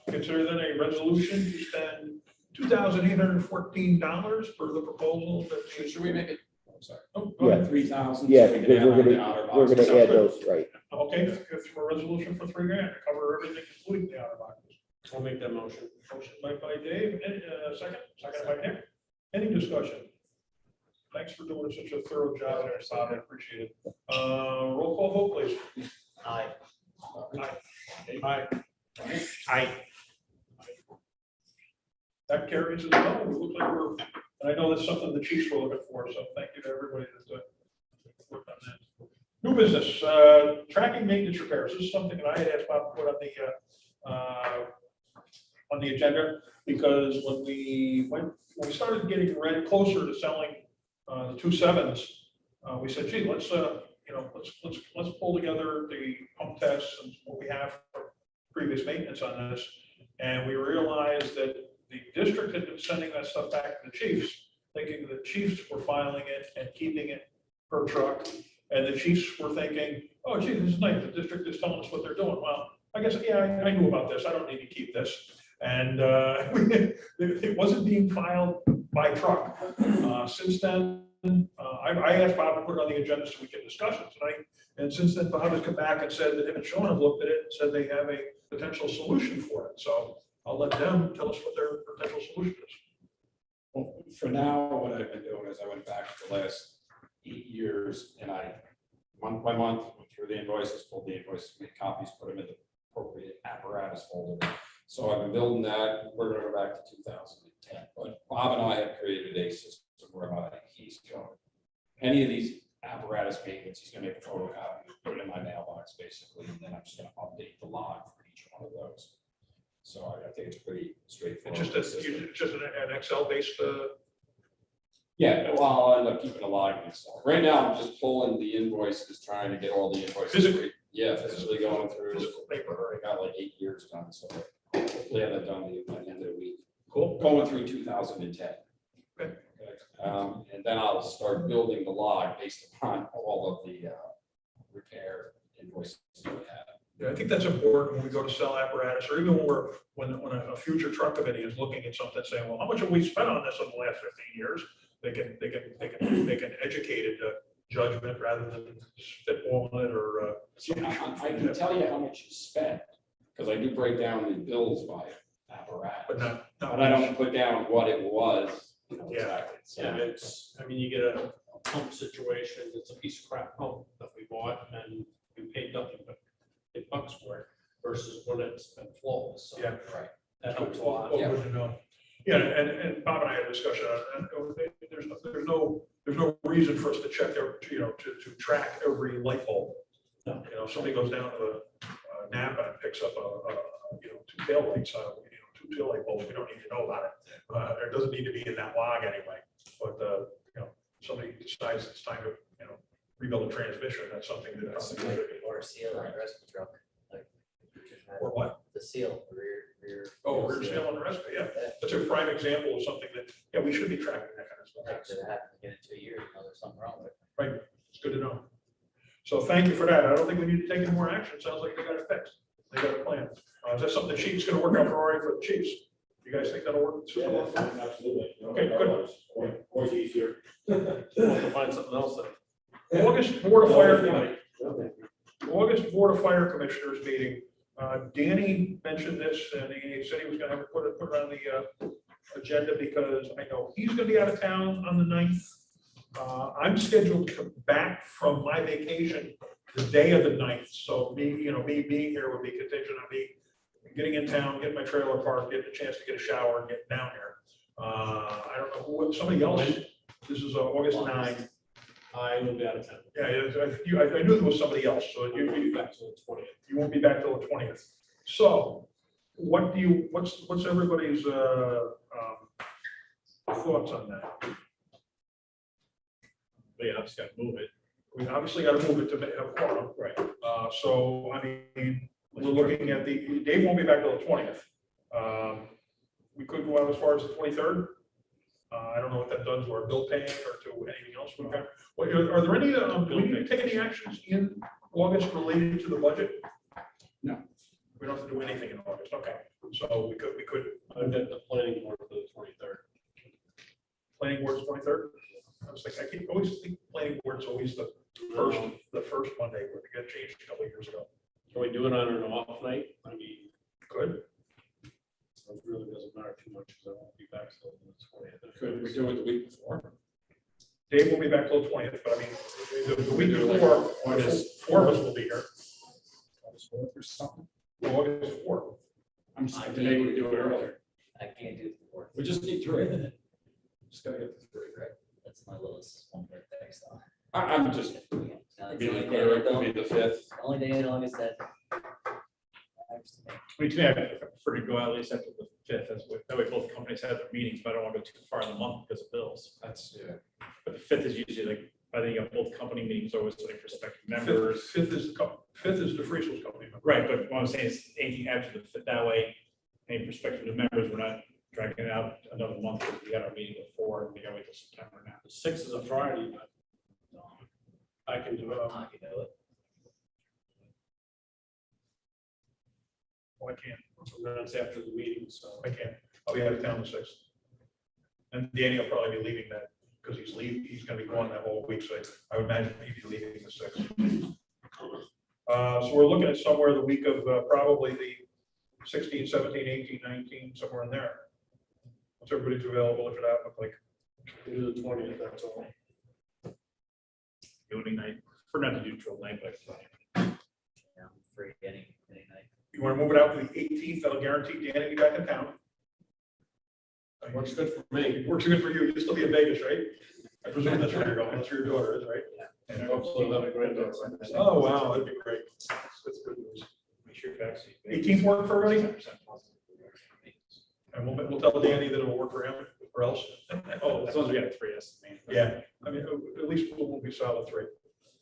Consider then a resolution to spend $2,814 for the proposal that. Should we make it? I'm sorry. Oh, go ahead. 3,000. Yeah, so we can because add we're on the gonna, outer we're boxes. gonna add those, right? Okay, if for a resolution for $3,000 to cover everything, including the outer boxes. I'll make that motion. Motion made by Dave, second by Nick. Any discussion? Thanks for doing such a thorough job there, Bob, I appreciate it. Roll call vote, please. Aye. Aye. Aye. That carries as well. We look like we're, and I know that's something the chiefs were looking for, so thank you to everybody that worked on that. New business, tracking maintenance repairs. This is something that I had asked Bob to put on the agenda, because when we started getting ready closer to selling the 2.7s, we said, gee, let's pull together the pump tests and what we have for previous maintenance on this. And we realized that the district had been sending that stuff back to the chiefs, thinking the chiefs were filing it and keeping it per truck. And the chiefs were thinking, oh, gee, this is nice. The district is telling us what they're doing. Well, I guess, yeah, I knew about this. I don't need to keep this. And it wasn't being filed by truck. Since then, I asked Bob to put it on the agenda so we could discuss it tonight. And since then, Bob has come back and said that him and Sean have looked at it and said they have a potential solution for it. So I'll let them tell us what their potential solution is. Well, for now, what I've been doing is I went back to the last 8 years and I, month by month, went through the invoices, pulled the invoices, made copies, put them in the appropriate apparatus folder. So I've been building that. We're going to go back to 2010. But Bob and I have created a system of where he's going. Any of these apparatus payments, he's gonna make a photocopy, put it in my mailbox basically, and then I'm just gonna update the log for each one of those. So I think it's pretty straightforward. It's just an Excel based, Yeah, well, I'll end up keeping a log in Excel. Right now, I'm just pulling the invoices, trying to get all the invoices. Physically? Yeah, physically going through. physical paper, I got like 8 years done, so hopefully have that done by the end of the week. cool. Going through 2010. Okay. And then I'll start building the log based upon all of the repair invoices that we have. Yeah, I think that's important when we go to sell apparatus, or even when a future truck committee is looking at something, saying, well, how much have we spent on this in the last 15 years? They can make an educated judgment rather than spitballing it or. See, I can tell you how much you spent, because I do break down the bills by apparatus. But not. But I don't put down what it was, Yeah. exactly. So- Yeah, I mean, you get a pump situation, it's a piece of crap pump that we bought and we paid nothing but $8 for it versus when it's been flawless. So Yeah. Right. that helps a lot. Well, good to know. Yeah, and Bob and I had a discussion on that. There's no reason for us to check, to track every light bulb. No. If somebody goes down to Napa and picks up two tail lights, two tail light bulbs, we don't need to know about it. It doesn't need to be in that log anyway, but, somebody decides it's time to, rebuild a transmission, that's something that. Or a seal on the rescue truck, like. Or what? The seal, rear. Oh, rear seal on the rest of it, yeah. That's a prime example of something that, yeah, we should be tracking that kind of stuff. That could happen again in 2 years, there's something wrong with it. It's good to know. So thank you for that. I don't think we need to take any more action. Sounds like they got it fixed. They got a plan. Is that something the chief's gonna work out for the chiefs? You guys think that'll work? Yeah, absolutely. Okay, good. Always easier. Want to find something else that. August Board of Fire, Okay. August Board of Fire Commissioners meeting. Danny mentioned this and he said he was gonna have it put it on the agenda because I know he's gonna be out of town on the 9th. I'm scheduled to come back from my vacation the day of the 9th. So me being here would be contingent on me getting in town, getting my trailer parked, getting a chance to get a shower and get down here. I don't know who, somebody else, this is August 9th. I will be out of town. Yeah, I knew there was somebody else, so I'll be back to the 20th. you won't be back till the 20th. So what's everybody's thoughts on that? But yeah, I've just got to move it. We obviously got to move it to have a quorum. Right. So, I mean, we're looking at Dave won't be back till the 20th. We could go out as far as the 23rd. I don't know what that does to our bill paying or to anything else. Are there any, do we need to take any actions in August related to the budget? No. We don't have to do anything in August, okay. So we could, I've got the planning board for the 23rd. planning board's 23rd? I was like, I always think planning board's always the first Monday, where they got changed a couple of years ago. Can we do it on an off night? I mean, Good. it really doesn't matter too much because I won't be back till the 20th. Could we do it the week before? Dave won't be back till the 20th, but I mean, the week before, August 4 of us will be here. Or something? August 4. I'm just thinking today we do it earlier. I can't do the 4th. We just need 3. Just gotta get the 3, right? That's my lowest one birthday, so. I'm just No, it's the being only clear, day it could be the 5th. only day in August that. I mean, to me, I prefer to go out at least after the 5th, that way both companies have their meetings, but I don't want to go too far in the month because of bills. That's, yeah. But the 5th is usually like, I think you have both company meetings, always like prospective members. Fifth is the Freesol's company. member. Right, but what I'm saying is anything after the 5th, that way, any prospective new members, we're not dragging it out another month, because we got our meeting before, and we gotta wait till September now. The 6th is a Friday, but I can do it. I can do it. Oh, I can't. That's after the meeting, so. I can't. I'll be out of town the 6th. And Danny will probably be leaving that, because he's gonna be gone that whole week, so I would imagine he'd be leaving the 6th. So we're looking at somewhere the week of probably the 16, 17, 18, 19, somewhere in there. Once everybody's available, look it up, look like. Do the 20th, that's all. Voting night, for not to do till night, but Yeah, I'm free any night. You want to move it out to the 18th, that'll guarantee Danny to be back in town. Works good for me. Works good for you. You'll still be in Vegas, right? I presume that's where you're going. That's where your daughter is, right? And hopefully we'll have a great day. Oh, wow, that'd be great. That's good news. Make sure you vaccinate. 18th work for everybody? 10% positive. And we'll tell Danny that it'll work for him or else. Oh, as long as we got 3, that's the main. Yeah, I mean, at least we'll be solid 3.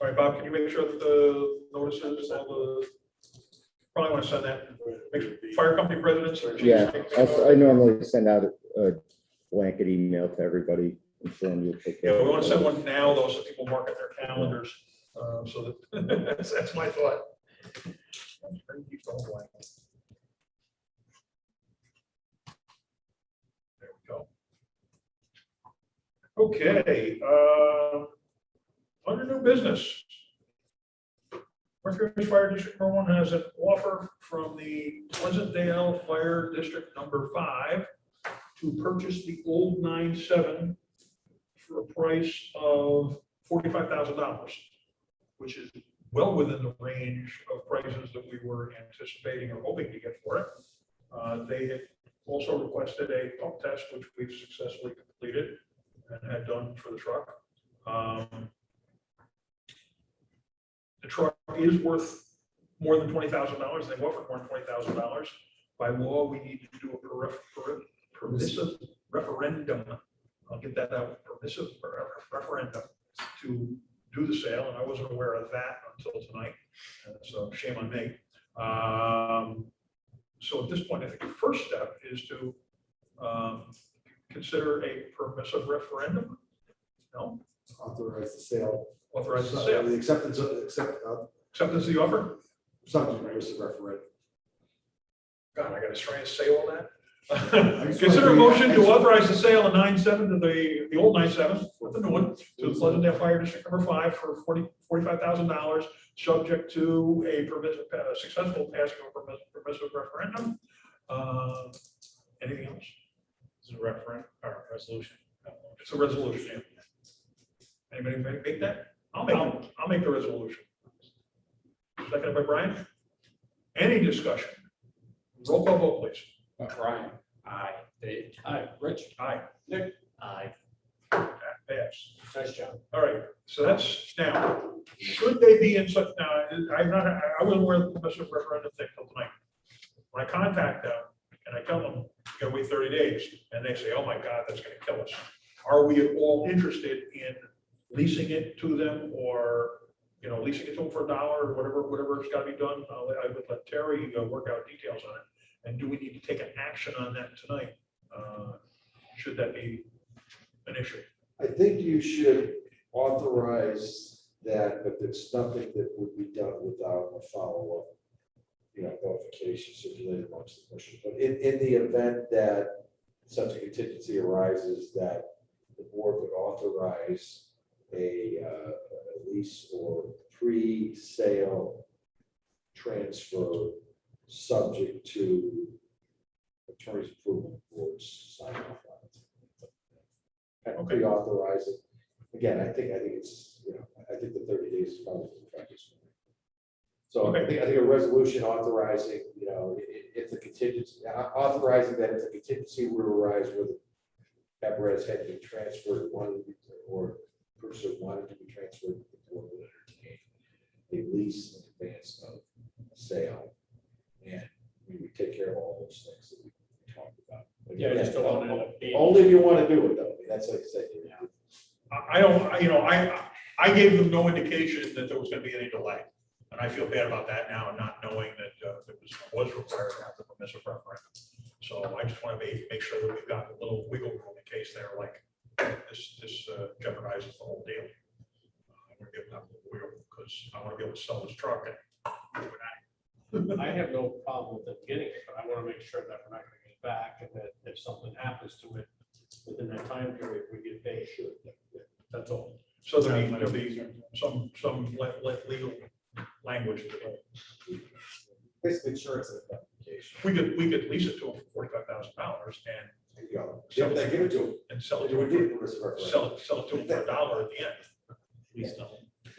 All right, Bob, can you make sure that the notices, all the, probably want to send that, make sure, fire company presidents or. Yeah, I normally send out a blanket email to everybody, ensuring you'll take care Yeah, of we want to it. send one now though, so people mark at their calendars, so that, that's my thought. There we go. Okay, under new business. North River Fire District number 1 has an offer from the Pleasantdale Fire District number 5 to purchase the old 9.7 for a price of $45,000, which is well within the range of prices that we were anticipating or hoping to get for it. They had also requested a pump test, which we've successfully completed and had done for the truck. The truck is worth more than $20,000. They offered more than $20,000. By law, we need to do a permissive referendum. I'll get that out, permissive referendum to do the sale, and I wasn't aware of that until tonight, so shame on me. So at this point, I think the first step is to consider a permissive referendum. No, Authorize the sale. authorize the sale, The acceptance of, acceptance of the offer. subject to permissive referendum. God, I gotta try to say all that. Consider a motion to authorize the sale of 9.7 to the old 9.7, with the new one, to the Pleasantdale Fire District number 5 for $45,000, subject to a successful passing of a permissive referendum. Anything else? This is a referendum or resolution. It's a resolution. Anybody make that? I'll make the resolution. Seconded by Brian. Any discussion? Roll call vote, please. Brian. Aye. Dave. Aye. Rich. Aye. Nick. Aye. That passed. Nice job. All right, so that's now, should they be in such, now, I wasn't aware of the permissive referendum thing till tonight. When I contact them and I tell them, you gotta wait 30 days, and they say, oh my God, that's gonna kill us. Are we at all interested in leasing it to them or, leasing it to them for $1 or whatever's gotta be done? I would let Terry work out details on it. And do we need to take an action on that tonight? Should that be an issue? I think you should authorize that, but it's nothing that would be done without a follow-up, notification circulated amongst the commission. But in the event that such a contingency arises, that the board would authorize a lease or pre-sale transfer subject to attorney's approval, board's sign off on it. And pre-authorize it. Again, I think it's, I think the 30 days is probably the practice. So I think a resolution authorizing, if the contingency, authorizing that if the contingency would arise where the apparatus had been transferred, or person wanted to be transferred, the board would entertain a lease in advance of sale. And we would take care of all those things that we talked about. But Yeah, I just don't want to end up being. only if you want to do it, though. I mean, that's like I said. I gave them no indication that there was gonna be any delay. And I feel bad about that now, not knowing that it was required to have the permissive referendum. So I just want to make sure that we've got a little wiggle room in case they're like, this jeopardizes the whole deal. I want to give them a little wiggle room because I want to be able to sell this truck and I have no problem with them getting it, but I want to make sure that we're not going to get it back and that if something happens to it within that time period, we get paid. Sure. That's all. so there'll be some legal language. Basically, insurance and identification. We could lease it to them for $45,000 and There you go. Yeah, they give it to them. and sell it You to would them. need a permissive referendum. Sell it to them for $1 at the end. Please don't.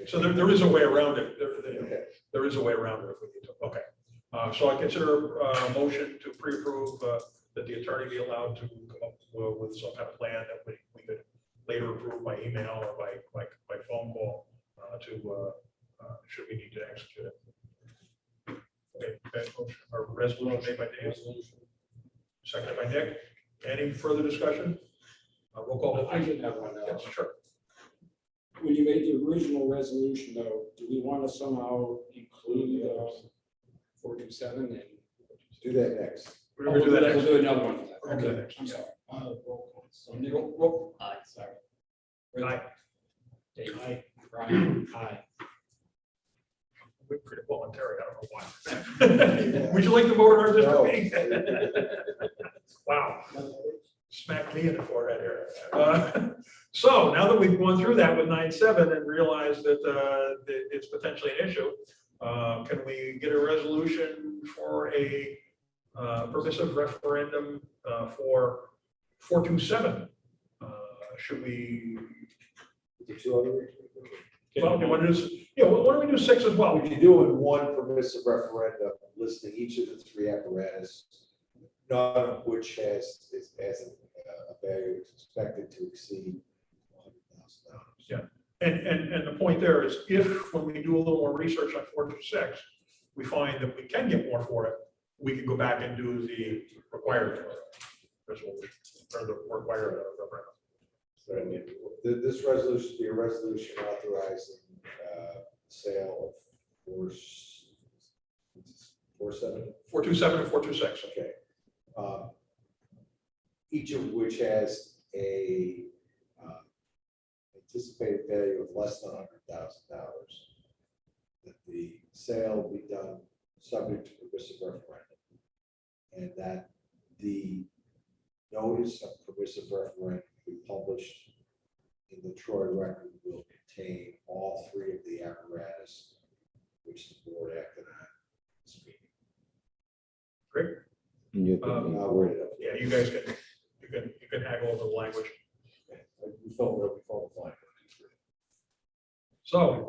So there is a way around it. There is a way around it if we need to. Okay. So I consider a motion to pre-approve that the attorney be allowed to come up with some kind of plan that we could later approve by email or by phone call should we need to execute it. Okay, or resolution made by Dave, seconded by Nick. Any further discussion? Roll call, vote, I please. should have one. Yes, sure. When you made the original resolution, though, do we want to somehow include 427 and? Do that next. We're gonna do that We'll next. do another one. We're gonna do that next. I'm sorry. Roll call. So Nick, Roll. Aye, sorry. Aye. Dave, Brian, aye. We're pretty voluntary, I don't know why. Would you like to vote in our district No. meeting? Wow, smack me in the forehead here. So now that we've gone through that with 9.7 and realized that it's potentially an issue, can we get a resolution for a permissive referendum for 427? Should we, The two other. well, you want to do, yeah, why don't we do 6 as well? We can do in one permissive referendum listing each of the three apparatus, none of which has a value expected to exceed $100,000. Yeah. And the point there is, if when we do a little more research on 426, we find that we can get more for it, we can go back and do the required resolution or the required referendum. So this resolution be a resolution authorizing sale of 427. 427 and 426. Okay. Each of which has a anticipated value of less than $100,000. That the sale be done subject to permissive referendum, and that the notice of permissive referendum be published in the Troy Record will contain all three of the apparatus which the board acted on this meeting. Great. And you Um, can I'll word read it. it up. Yeah, you guys can haggle over the language. We felt fine. So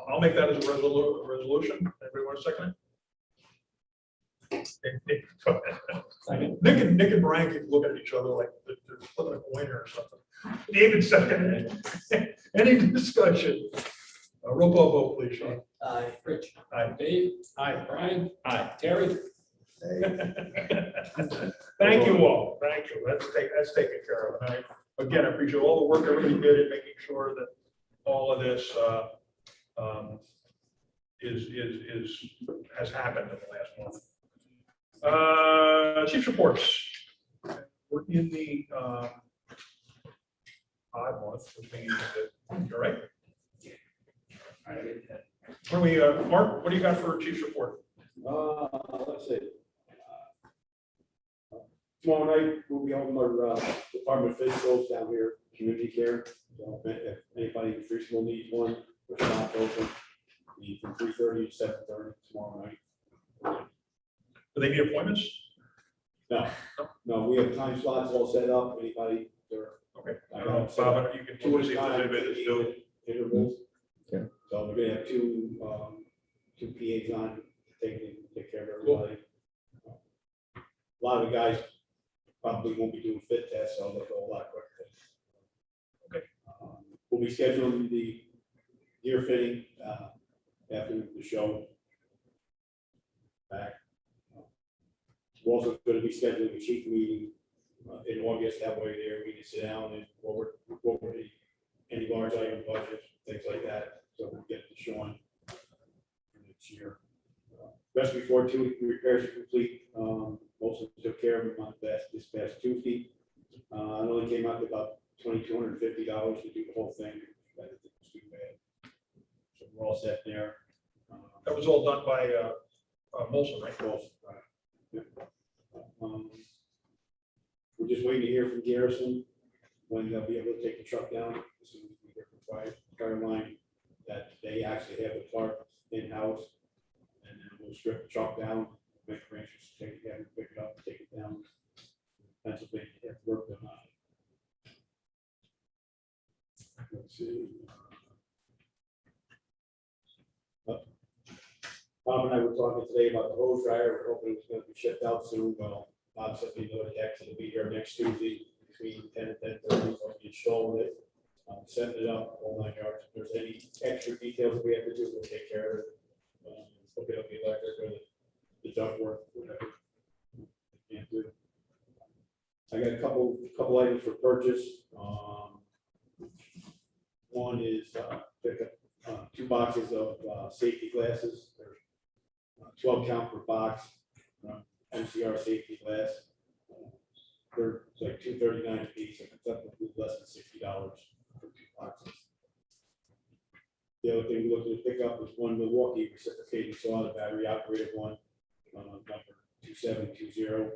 I'll make that as a resolution. Everybody want a second? Nick and Brian keep looking at each other like they're flipping a coin or something. David seconded it. Any discussion? Roll call vote, please, Sean. Aye. Rich. Aye. Dave, aye. Brian, aye. Terry. Thank you all. Thank you. That's taken care of. And again, I appreciate all the work everybody did in making sure that all of this has happened in the last month. Chief's reports. We're in the odd month, which means that you're right. What do we, Mark, what do you got for Chief's report? Let's see. Tomorrow night, we'll be holding our department physicals down here, community care. So if anybody in Freesville needs one, we're not open. Be from 3:30 to 7:30 tomorrow night. Do they need appointments? No, we have time slots all set up. Anybody, they're Okay. I don't know, Bob, you can two at see a if time, there's anybody that's due. intervals. Okay. So we're gonna have two PAs on to take care of everybody. A lot of the guys probably won't be doing fit tests, so they'll go a lot quicker. Okay. We'll be scheduling the gear fitting after the show. Back. We're also going to be scheduling a chief meeting in August. That way, there we can sit down and go over any large item budgets, things like that. So we'll get to Sean next year. Rescue 4 repairs are complete. Most of them took care of them on this past Tuesday. It only came out to about $2,250 to do the whole thing. I didn't think it was too bad. So we're all set there. That was all done by Molson, right? Close, right. Yep. We're just waiting to hear from Garrison when they'll be able to take the truck down. As soon as we hear from fire line that they actually have the part in-house, and then we'll strip the truck down, make arrangements to take it, pick it up, take it down. Pennsylvania, have work done on it. Let's see. Bob and I were talking today about the hose dryer. We're hoping it's going to be shipped out soon. Well, Bob sent me the text, it'll be here next Tuesday between 10 and 10:30, so I'll be installing it, setting it up, all 9 yards. If there's any extra details we have to do, we'll take care of it. Hook it up the electric or the ductwork, whatever. Can't do. I got a couple items for purchase. One is pick up 2 boxes of safety glasses. They're 12 count per box, MCR safety glass. They're like $2.39 a piece, and it's up to less than $60 for 2 boxes. The other thing we looked to pick up was one Milwaukee reciprocating solid battery operated one, number 2720,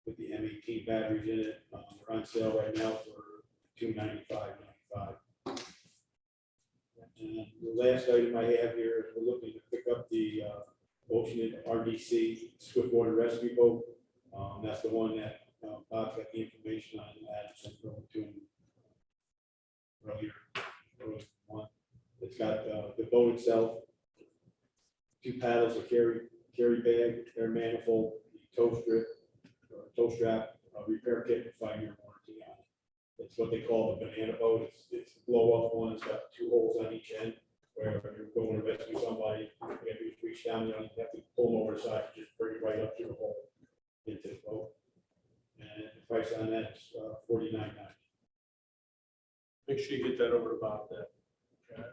with the M18 batteries in it. They're on sale right now for $295.95. And the last item I have here is we're looking to pick up the Ocean RDC Swiftwater Rescue Boat. That's the one that Bob got the information on that. Sent over to him earlier one. It's got the boat itself, 2 paddles, a carry bag, air manifold, the toe strap, repair kit, and 5-year warranty on it. It's what they call the banana boat. It's a blow up one. It's got 2 holes on each end where if you're going to rescue somebody, if you reach down, you don't have to pull them over the side, you just bring it right up to the hole into the boat. And the price on that is $49.90. Make sure you get that over to Bob then.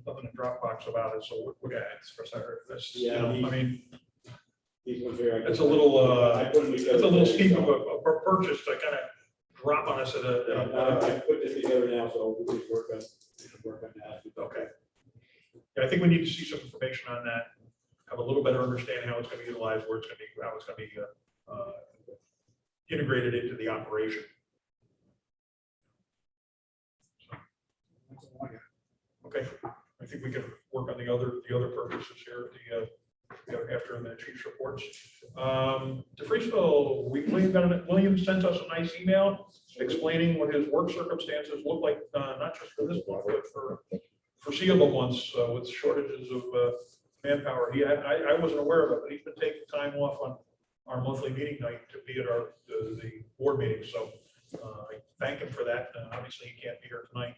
Nothing in Dropbox about it, so we're gonna, it's first I heard this, you Yeah, know, I mean, These ones here. it's a little, I put them together. it's a little steep of a purchase to kind of drop on us at I put this together now, so we can work on that. okay. Yeah, I think we need to see some information on that, have a little better understanding how it's gonna be utilized, where it's gonna be, how it's gonna be integrated into the operation. Okay, I think we can work on the other purposes here, after the chief's reports. DeFriesville Weekly, William sent us a nice email explaining what his work circumstances look like, not just for this one, but for foreseeable ones, with shortages of manpower. I wasn't aware of it, but he's been taking time off on our monthly meeting night to be at the board meeting, so I thank him for that. Obviously, he can't be here tonight.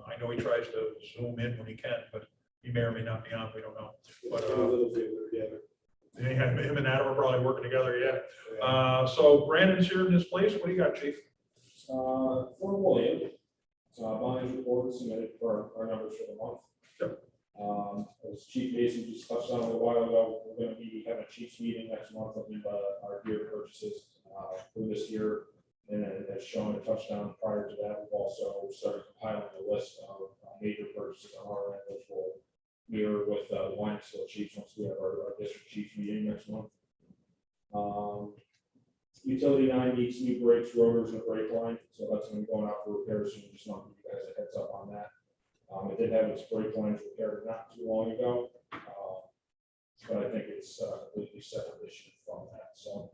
I know he tries to zoom in when he can, but he may or may not be on, we don't know. But A little bit together. him and Adam are probably working together, yeah. So Brandon's here in this place. What do you got, chief? For William, volumes report submitted for our numbers for the month. Yep. As Chief Mason just touched on a little while ago, we're going to be having a chief's meeting next month looking at our gear purchases for this year. And then as Sean had touched on prior to that, we've also started compiling a list of major purchases on our end, which will mirror with the Lionsville Chiefs once we have our district chief meeting next month. Utility 9 needs new brakes, rotors, and a brake line, so that's going to be going out for repairs soon. Just want to give you guys a heads up on that. It did have its brake lines repaired not too long ago, but I think it's completely separate issue from that. So,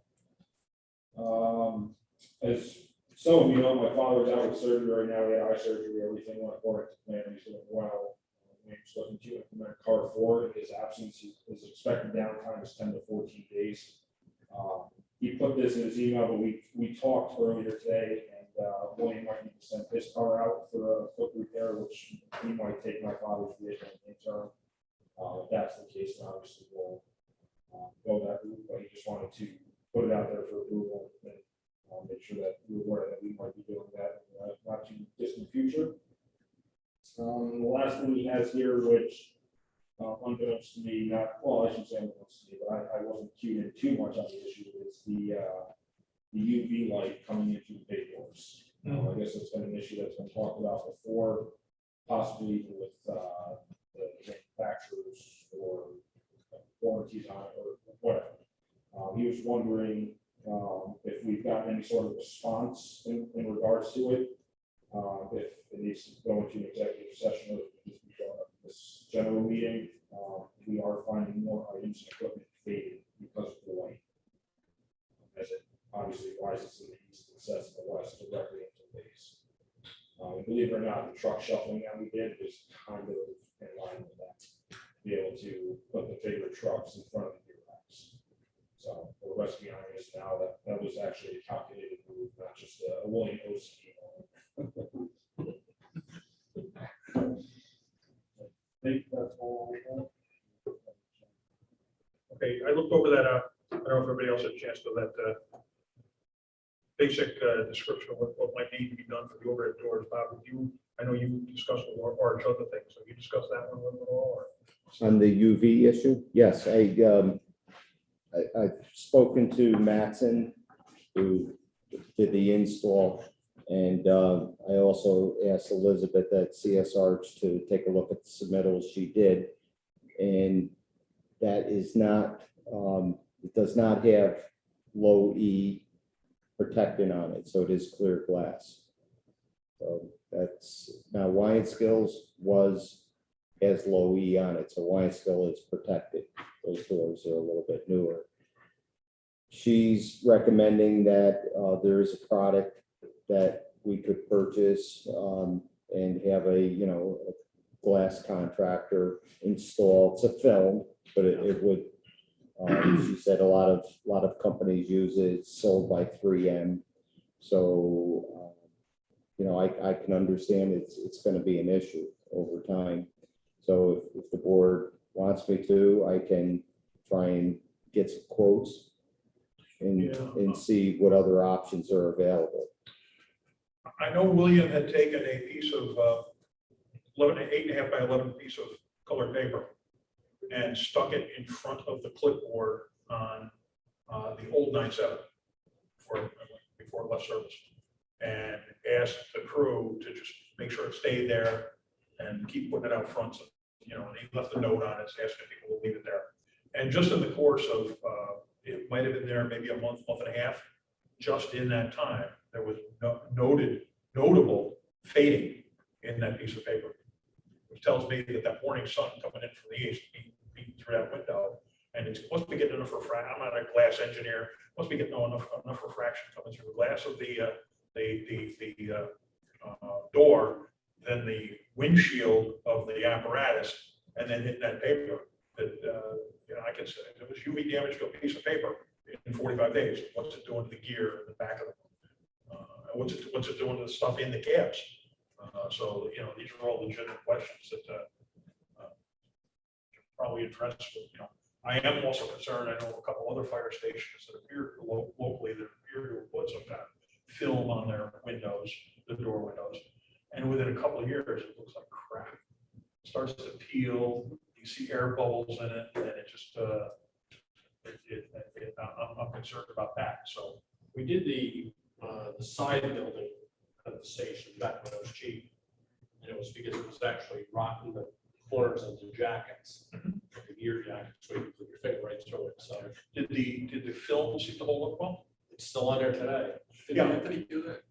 as some of you know, my father's out with surgery right now. He had eye surgery. Everything went according to plan. He's doing well. We're looking to implement CAR 4 in his absence. His expected downtime is 10 to 14 days. He put this in his email, but we talked earlier today, and William might need to send his car out for a quick repair, which he might take my father's vehicle in turn. If that's the case, then obviously we'll go that route, but he just wanted to put it out there for approval and make sure that we're aware that we might be doing that in the not too distant future. The last one he has here, which unbeknownst to me, I should say unbeknownst to me, but I wasn't cued in too much on the issue, is the UV light coming into the big doors. I guess it's been an issue that's been talked about before, possibly even with the manufacturers or warranties on it or whatever. He was wondering if we've gotten any sort of response in regards to it, if it needs to go into an executive session or if it needs to be brought up in this general meeting. We are finding more items and equipment faded because of the light, as it obviously rises in the east and sets in the west directly into the base. Believe it or not, the truck shuffling that we did is kind of in line with that. Be able to put the bigger trucks in front of the gear racks. So the rest of the army is now that was actually a calculated move, not just a William Osteen. I think that's all. Okay, I looked over that, I don't know if everybody else had a chance to that, basic description of what might need to be done for the overhead doors. Bob, I know you discussed with Arch other things, so you discussed that one with them at all, or? On the UV issue, yes, I've spoken to Matson, who did the install, and I also asked Elizabeth at CS Arch to take a look at the submittals she did, and that is not, it does not have low E protectant on it, so it is clear glass. So that's, now Wine Skills has low E on it, so Wine Skill is protected. Those doors are a little bit newer. She's recommending that there is a product that we could purchase and have a glass contractor install. It's a film, but it would. She said a lot of companies use it. It's sold by 3M, so I can understand it's going to be an issue over time. So if the board wants me to, I can try and get some quotes and see what other options are available. I know William had taken a piece of 8.5 by 11 piece of colored paper and stuck it in front of the clipboard on the old 9.7 before it left service, and asked the crew to just make sure it stayed there and keep putting it out front. So, and he left a note on it asking people to leave it there. And just in the course of, it might have been there maybe a month and a half, just in that time, there was notable fading in that piece of paper, which tells me that morning sun coming in from the east, beating through that window, and it must be getting enough refraction. I'm not a glass engineer, must be getting enough refraction coming through the glass of the door, then the windshield of the apparatus, and then hit that paper. That I can say it was UV damage to a piece of paper in 45 days. What's it doing to the gear in the back of the what's it doing to the stuff in the cabs? So these are all legitimate questions that probably address. I am also concerned. I know a couple other fire stations that appear locally that appear to have put some kind of film on their windows, the door windows, and within a couple of years, it looks like crap. It starts to peel. You see air bubbles in it, and it just. I'm concerned about that. So We did the side building at the station back when it was cheap. And it was because it was actually rotten the corners of the jackets, the gear jackets, so you put your finger right through it. So did the film seem to hold up well? it's still on there today. Did Yeah. Anthony do that?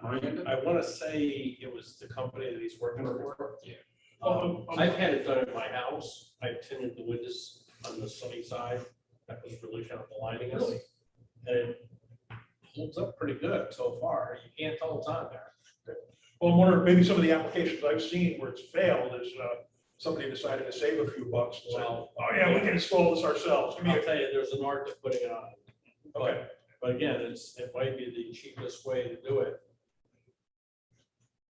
I want to say it was the company that he's working for. Yeah. I've had it done at my house. I've tinted the windows on the sunny side. That was really kind of the lining of it. And it holds up pretty good so far. You can't tell it's on there. Well, I'm wondering, maybe some of the applications I've seen where it's failed is somebody decided to save a few bucks and said, Well, oh yeah, we can install this ourselves. Give me I'll a- tell you, there's an art to putting it on. Okay. But again, it might be the cheapest way to do it.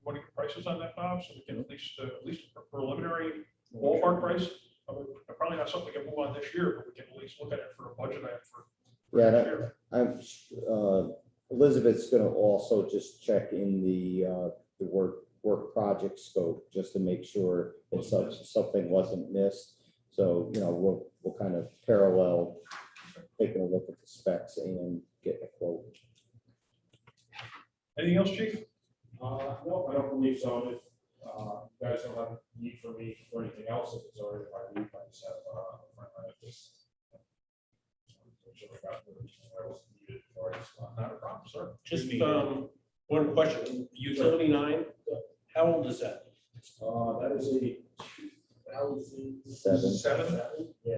What are your prices on that, Bob? So we can at least a preliminary ballpark price? Probably not something we can move on this year, but we can at least look at it for a budget item for Yeah, next year. Elizabeth's going to also just check in the work project scope just to make sure that something wasn't missed. So we'll kind of parallel taking a look at the specs and getting a quote. Anything else, chief? No, I don't believe so. If you guys don't have a need for me for anything else, if it's already my leave, I just have Not a problem, sir. Just one question. Utility 9, how old is that? That is a 2007. Yeah.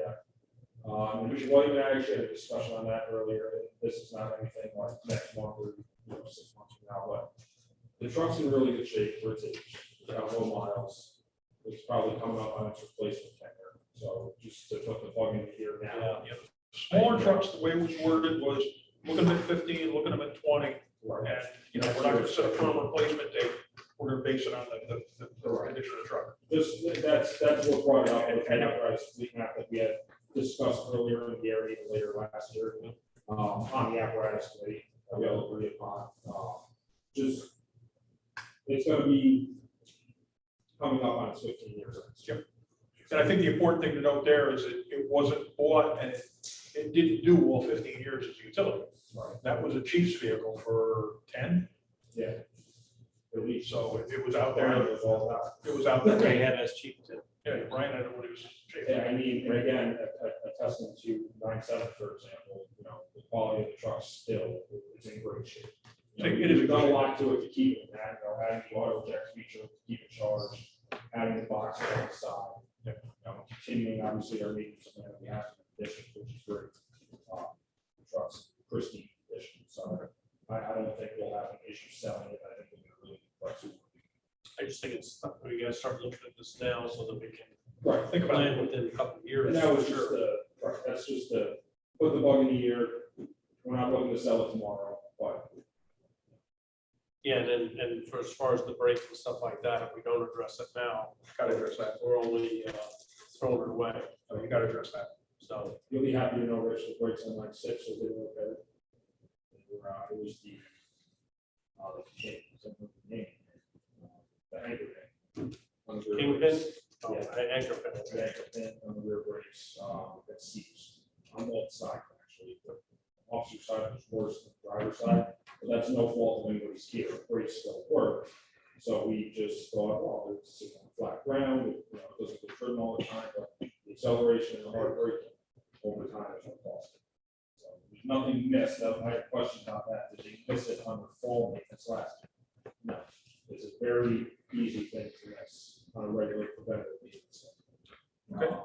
Which William and I actually had a discussion on that earlier. This is not anything like next month or 6 months from now, but the truck's in really good shape for its age. It's got low miles. It's probably coming up on its replacement tender. So just to put the plug in here now. Yeah, smaller trucks, the way it was worded was, look at them at 15, look at them at 20, and, you know, we're not gonna set a firm replacement date, we're gonna base it on the condition of the truck. That's what brought it up with the apparatus fleet map that we had discussed earlier in the area later last year. On the apparatus committee, we all agree upon, just, it's gonna be coming up on its 15 years. Yep. And I think the important thing to note there is that it wasn't bought and it didn't do all 15 years as a utility. Right. That was a chief's vehicle for 10, Yeah. At least. so it was out there. It was all that. It was out there. Ray had as chief too. Yeah, Brian, I don't know what he was. Yeah, I mean, and again, a testament to 9/7, for example, you know, the quality of the truck still is in great shape. You know, It is We've done a lot to it to keep it, that, you know, adding the auto jack feature to keep it charged, adding the box on the side. You know, continuing obviously our maintenance plan, we have some additions, which is great. Trucks, pristine condition, so I don't think we'll have an issue selling it, I think we're gonna really price it. I just think it's, we gotta start looking at this now so that we can Right, Think about plan it. within a couple of years. and that was just the, right, that's just the, put the bug in the ear, we're not looking to sell it tomorrow, but. Yeah, and for as far as the brakes and stuff like that, if we don't address it now, Gotta address that. we're only throwing it away. So you gotta address that. So, You'll be happy to know, Rich, the brakes on like 6, so they were better. It was the, the anchor pin. On the rear Kingpin? brakes. oh, Yeah. anchor pin, The okay. anchor pin on the rear brakes, that seeps on both sides, actually. The officer side was worse than the driver's side, but that's no fault of anybody's here. Brakes still work. So we just thought, well, it's sitting on flat ground, you know, it doesn't get driven all the time, but the acceleration and the hard braking over time is what cost it. So there's nothing missed. I had a question about that. Did they miss it on the fall maintenance last year? No, it's a very easy thing to miss on a regular preventative maintenance. Okay.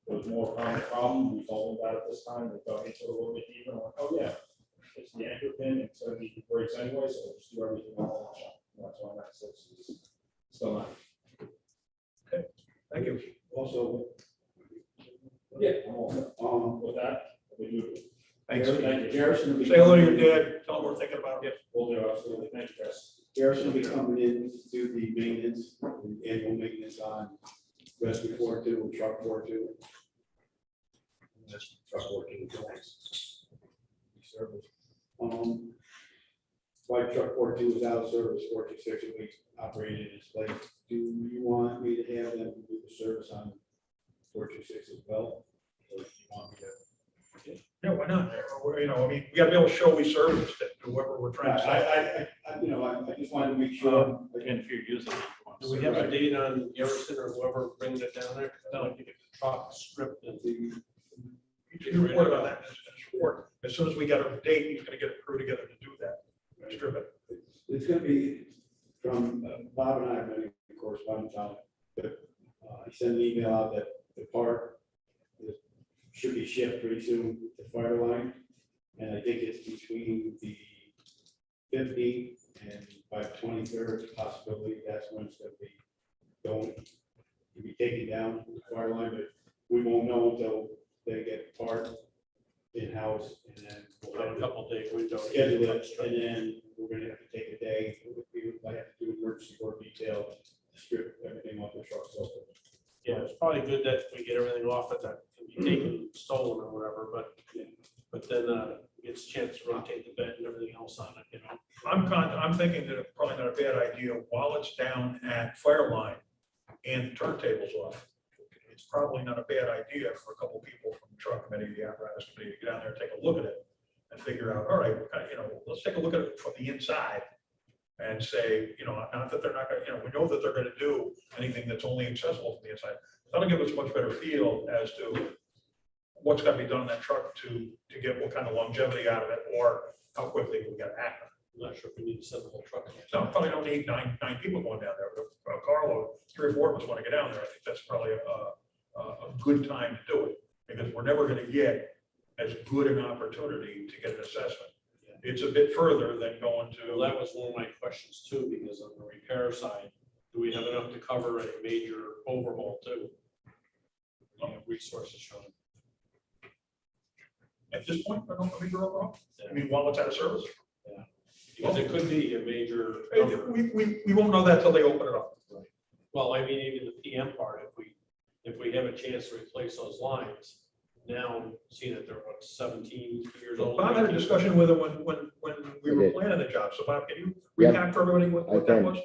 There was more common problem. We told them about it this time. They dug into it a little bit deeper. I'm like, oh yeah, it's the anchor pin. It's going to be the brakes anyway, so we'll just do everything all in one shot. That's why that 6 is still not. Thank you. Also, Yeah. I'm all set. With that, we do. Thanks. Thank you. Garrison will be. Say hello to your dad, tell him we're thinking about it. We'll do, absolutely. Thank you, guys. Garrison will be coming in to do the maintenance, the annual maintenance on rescue 4.2 and truck 4.2. That's truck 4.2. Service. White truck 4.2 is out of service, 4.26 weeks operated in its place. Do you want me to have them do the service on 4.26 as well? Or do you want me to? Yeah, why not? You know, I mean, we gotta be able to show we serviced it to whoever we're trying to say. You know, I just wanted to make sure. And if you're using it. Do we have a date on Garrison or whoever brings it down there? No, I think it's a truck stripped and. You report on that in his report. As soon as we get a date, he's gonna get a crew together to do that. Strip it. It's gonna be from Bob and I have been in correspondence on it. But he sent an email out that the part should be shipped pretty soon to Fireline. And I think it's between the 15th and by 23rd, possibility that's when it's gonna be going. To be taken down to Fireline, but we won't know until they get the part in-house and then we'll A couple day window. schedule it, and then we're gonna have to take a day, we would like to do emergency work detail, strip everything off the truck, so. Yeah, it's probably good that we get everything off it that can be taken, stolen or whatever, but then gets a chance to rotate the bed and everything else on it, you know. I'm thinking that it's probably not a bad idea while it's down at Fireline and the turntables off. It's probably not a bad idea for a couple people from the truck committee, the apparatus committee, to get down there and take a look at it and figure out, all right, what kind of, you know, let's take a look at it from the inside and say, you know, not that they're not gonna, you know, we know that they're gonna do anything that's only accessible from the inside. That'll give us a much better feel as to what's gotta be done in that truck to get what kind of longevity out of it, or how quickly we gotta act. I'm not sure if we need to send the whole truck. No, probably don't need nine people going down there, but a carload, 3 or 4 of us wanna get down there. I think that's probably a good time to do it, because we're never gonna get as good an opportunity to get an assessment. It's a bit further than going Well, to, that was one of my questions too, because on the repair side, do we have enough to cover a major overhaul too? We have resources showing. at this point, I don't think we're overall. I mean, while it's out of service. Because it could be a major number. We won't know that till they open it up. Well, I mean, even the PM part, if we have a chance to replace those lines, now seeing that they're what, 17 years old. Bob had a discussion with him when we We were did. planning the job. So Bob, can you Yep. recap for everybody what that was?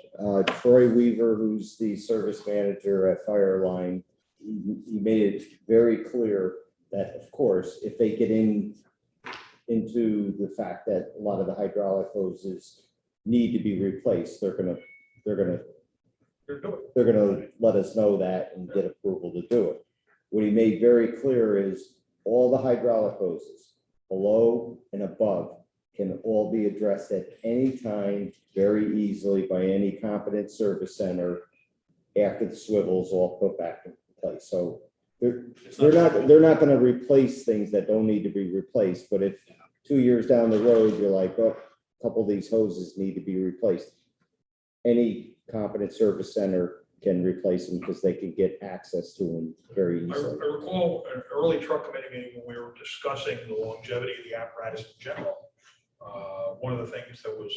Troy Weaver, who's the service manager at Fireline, he made it very clear that, of course, if they get into the fact that a lot of the hydraulic hoses need to be replaced, they're gonna They're doing it. they're gonna let us know that and get approval to do it. What he made very clear is all the hydraulic hoses below and above can all be addressed at any time very easily by any competent service center after the swivel's all put back in place. So they're not gonna replace things that don't need to be replaced, but if 2 years down the road, you're like, oh, a couple of these hoses need to be replaced, any competent service center can replace them because they can get access to them very I easily. recall an early truck committee meeting when we were discussing the longevity of the apparatus in general. One of the things that was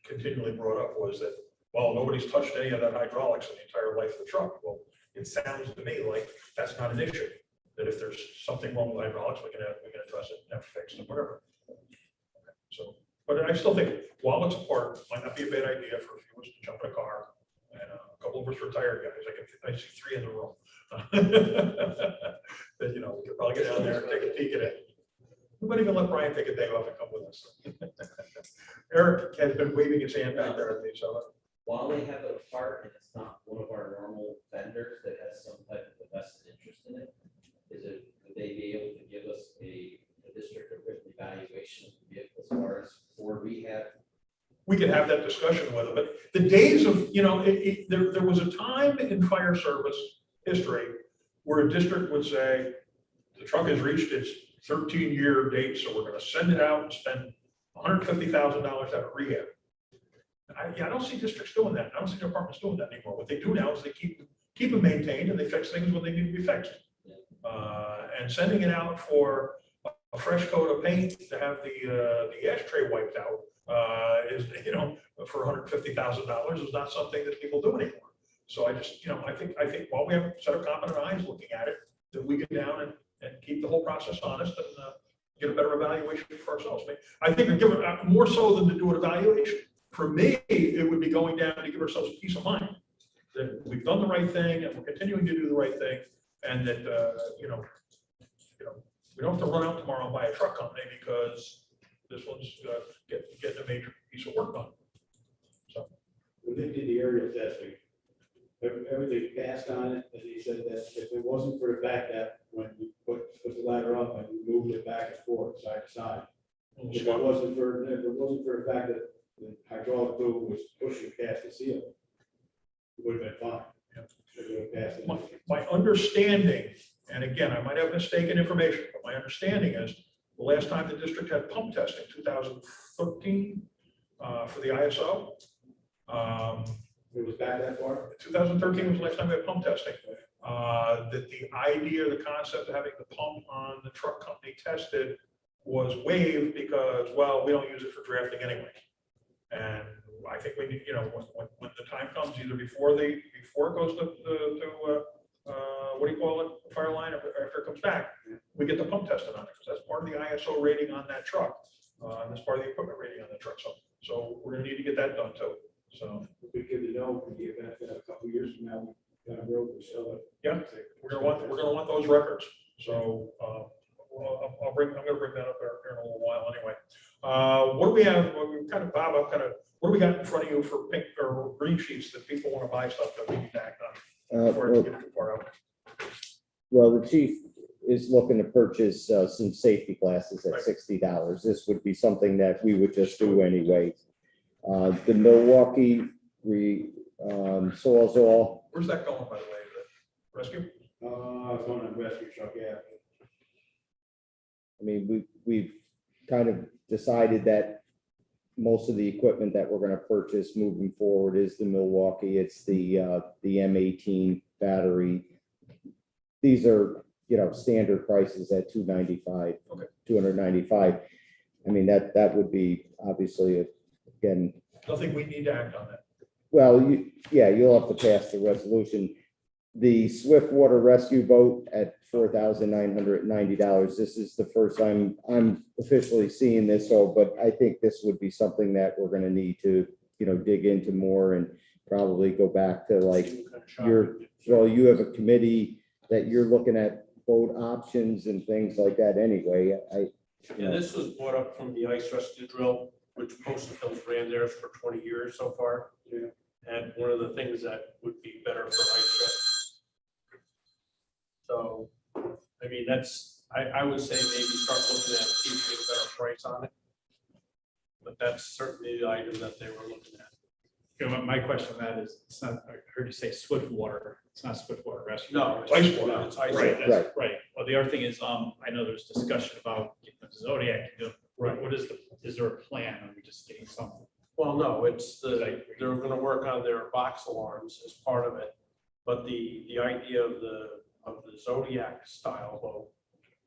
continually brought up was that, well, nobody's touched any of that hydraulics in the entire life of the truck. Well, it sounds to me like that's not an issue. That if there's something wrong with hydraulics, we can address it, have fixed it, whatever. Okay, so, but I still think while it's apart, might not be a bad idea for a few of us to jump in a car. And a couple of us retired guys, I see 3 in the room. That, you know, we could probably get down there and take a peek at it. We might even let Brian take a day off and come with us. Eric has been waving his hand back there at me, so. While they have it apart and it's not one of our normal vendors that has some type of a vested interest in it, would they be able to give us a district or written evaluation of the vehicle as far as for rehab? We could have that discussion with them, but the days of, you know, there was a time in fire service history where a district would say, the truck has reached its 13-year date, so we're gonna send it out and spend $150,000 out of rehab. I don't see districts doing that. I don't see departments doing that anymore. What they do now is they keep them maintained and they fix things when they need to be fixed. And sending it out for a fresh coat of paint to have the ashtray wiped out is, you know, for $150,000 is not something that people do anymore. So I just, you know, I think while we have a set of competent eyes looking at it, that we get down and keep the whole process honest and get a better evaluation for ourselves. I think we're giving more so than to do an evaluation. For me, it would be going down to give ourselves peace of mind that we've done the right thing and we're continuing to do the right thing, and that you know, we don't have to run out tomorrow and buy a truck company because this one's getting a major piece of work done. So When they did the aerial testing, everything passed on it, and he said that if it wasn't for the fact that when you put the ladder up and you moved it back and forth, side to side, if it wasn't for the fact that the hydraulic fluid was pushing past the seal, it would have been fine. It would have passed it. my understanding, and again, I might have mistaken information, but my understanding is the last time the district had pump testing, 2013, for the ISO. It was back that far? 2013 was the last time we had pump testing. That the idea, the concept of having the pump on the truck company tested was waived because, well, we don't use it for drafting anyway. And I think we need, you know, when the time comes, either before it goes to what do you call it, fire line, after it comes back, we get the pump tested on it, because that's part of the ISO rating on that truck. And that's part of the equipment rating on the truck. So we're gonna need to get that done too. So, It'd be good to know, in the event that a couple of years from now, we got a road to sell it. yeah, we're gonna want those records. So, I'm gonna bring that up here in a little while anyway. What do we have? Well, we kind of, Bob, what do we got in front of you for pink or green sheets that people want to buy stuff that we need to act on before it gets too far out? Well, the chief is looking to purchase some safety glasses at $60. This would be something that we would just do anyway. The Milwaukee Sawzall. Where's that going, by the way? The rescue? It's on a rescue truck, yeah. I mean, we've kind of decided that most of the equipment that we're going to purchase moving forward is the Milwaukee. It's the M18 battery. These are standard prices at $295, Okay. $295. I mean, that would be obviously, again, Nothing we need to act on that. well, you'll have to pass the resolution. The Swift Water Rescue Boat at $4,990. This is the first time I'm officially seeing this, but I think this would be something that we're gonna need to, dig into more and probably go back to like you have a committee that you're looking at boat options and things like that anyway. Yeah, this was brought up from the ice rescue drill, which Postal Hills ran theirs for 20 years so far. Yeah. And one of the things that would be better for ice rescue. So, I mean, I would say maybe start looking at, see if there's a better price on it. But that's certainly the item that they were looking at. My question on that is, it's not, I heard you say Swift Water, it's not Swift Water Rescue. No, It's ice water. It's ice. Right, water. that's right. Well, the other thing is, I know there's discussion about getting the Zodiac to do it. Right. What is there a plan? Are we just getting something? Well, no, they're gonna work on their box alarms as part of it. But the idea of the Zodiac style boat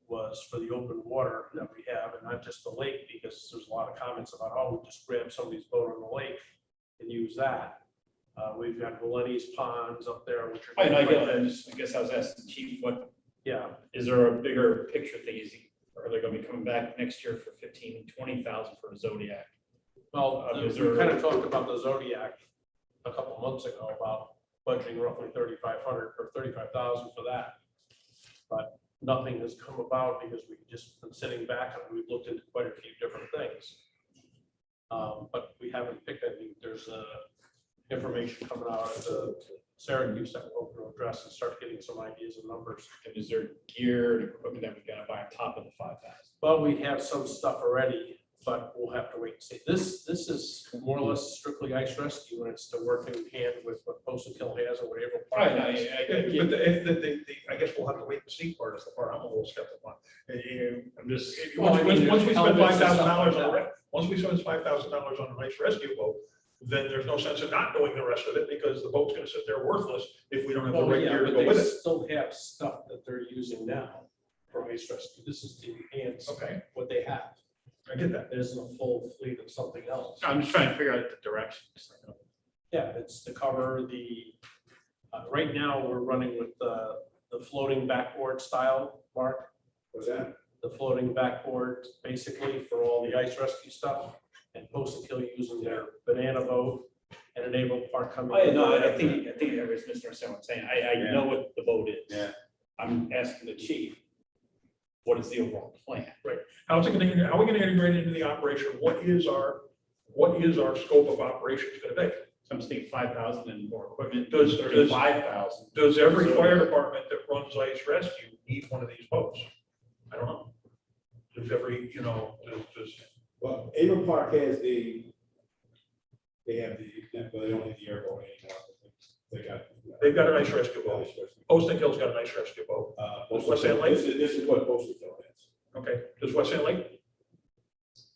was for the open water that we have, and not just the lake, because there's a lot of comments about, oh, we just grab somebody's boat on the lake and use that. We've got Valenti's ponds up there, which are. I get that. I guess I was asking the chief, what, Yeah, is there a bigger picture thing? Are they gonna be coming back next year for 15,000, 20,000 for a Zodiac? well, Is we there- kind of talked about the Zodiac a couple months ago about budgeting roughly 3,500 or 35,000 for that. But nothing has come about because we've just been sitting back and we've looked into quite a few different things. But we haven't picked anything. There's information coming out of the Syracuse that we're going to address and start getting some ideas and numbers. And is there gear and equipment that we gotta buy on top of the 5,000? Well, we have some stuff already, but we'll have to wait and see. This is more or less strictly ice rescue, and it's to work in hand with what Postal Hill has or whatever. Right, no, But I guess we'll have to wait and see part is the part I'm a little skeptical on. I'm just, Well, I mean, Once we spend there's $5,000 stuff on like it, once we spend $5,000 on an ice rescue boat, then there's no sense in not doing the rest of it because the boat's gonna sit there worthless if we don't have the Well, right yeah, gear to but go with they it. still have stuff that they're using now for ice rescue. This is to enhance Okay, what they have. I get that. There isn't a full fleet of something else. I'm just trying to figure out the direction. Yeah, it's to cover right now, we're running with the floating backboard style, Mark. What's that? The floating backboard, basically for all the ice rescue stuff. And Postal Hill using their banana boat and a naval park coming. Oh, yeah, no, I think everybody's misunderstanding what I'm saying. I know what the boat is. Yeah. I'm asking the chief, what is the overall plan? How are we gonna integrate it into the operation? What is our scope of operations gonna be? So I'm just thinking 5,000 and more equipment, Does- 35,000. Does every fire department that runs ice rescue need one of these boats? I don't know. Does every, does, Well, Avon Park has they have well, they don't have the airboat anymore. They got. they've got an ice rescue boat. Posting Hill's got an ice rescue boat. West End Lake? This is what Postal Hill has. Okay, does West End Lake?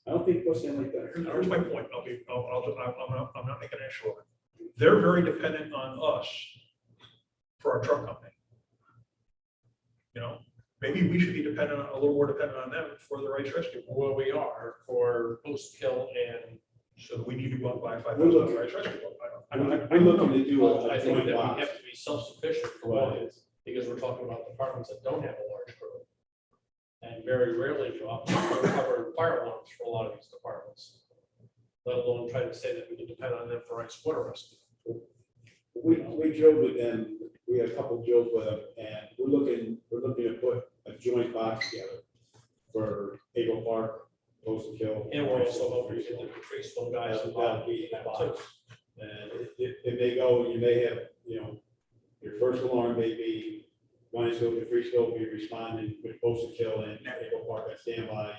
I don't think West End Lake does. Here's my point. I'm not making an issue of it. They're very dependent on us for our truck company. Maybe we should be a little more dependent on them for their ice rescue. Where we are for Postal Hill and. So we need to go out and buy $5,000 ice rescue boat. I don't know. We're looking to do Well, a I think joint that we box. have to be self-sufficient for one, because we're talking about departments that don't have a large crew. And very rarely do we cover fire alarms for a lot of these departments. Let alone trying to say that we can depend on them for ice water rescue. We drove with them, we had a couple drills with them, and we're looking to put a joint box together for Avon Park, Postal Hill. And we're also hoping to get the Patrice guys involved That'll be in that that too. box. And if they go, you may have, your first alarm may be one scope, your free scope, you're responding with Postal Hill and Avon Park at standby.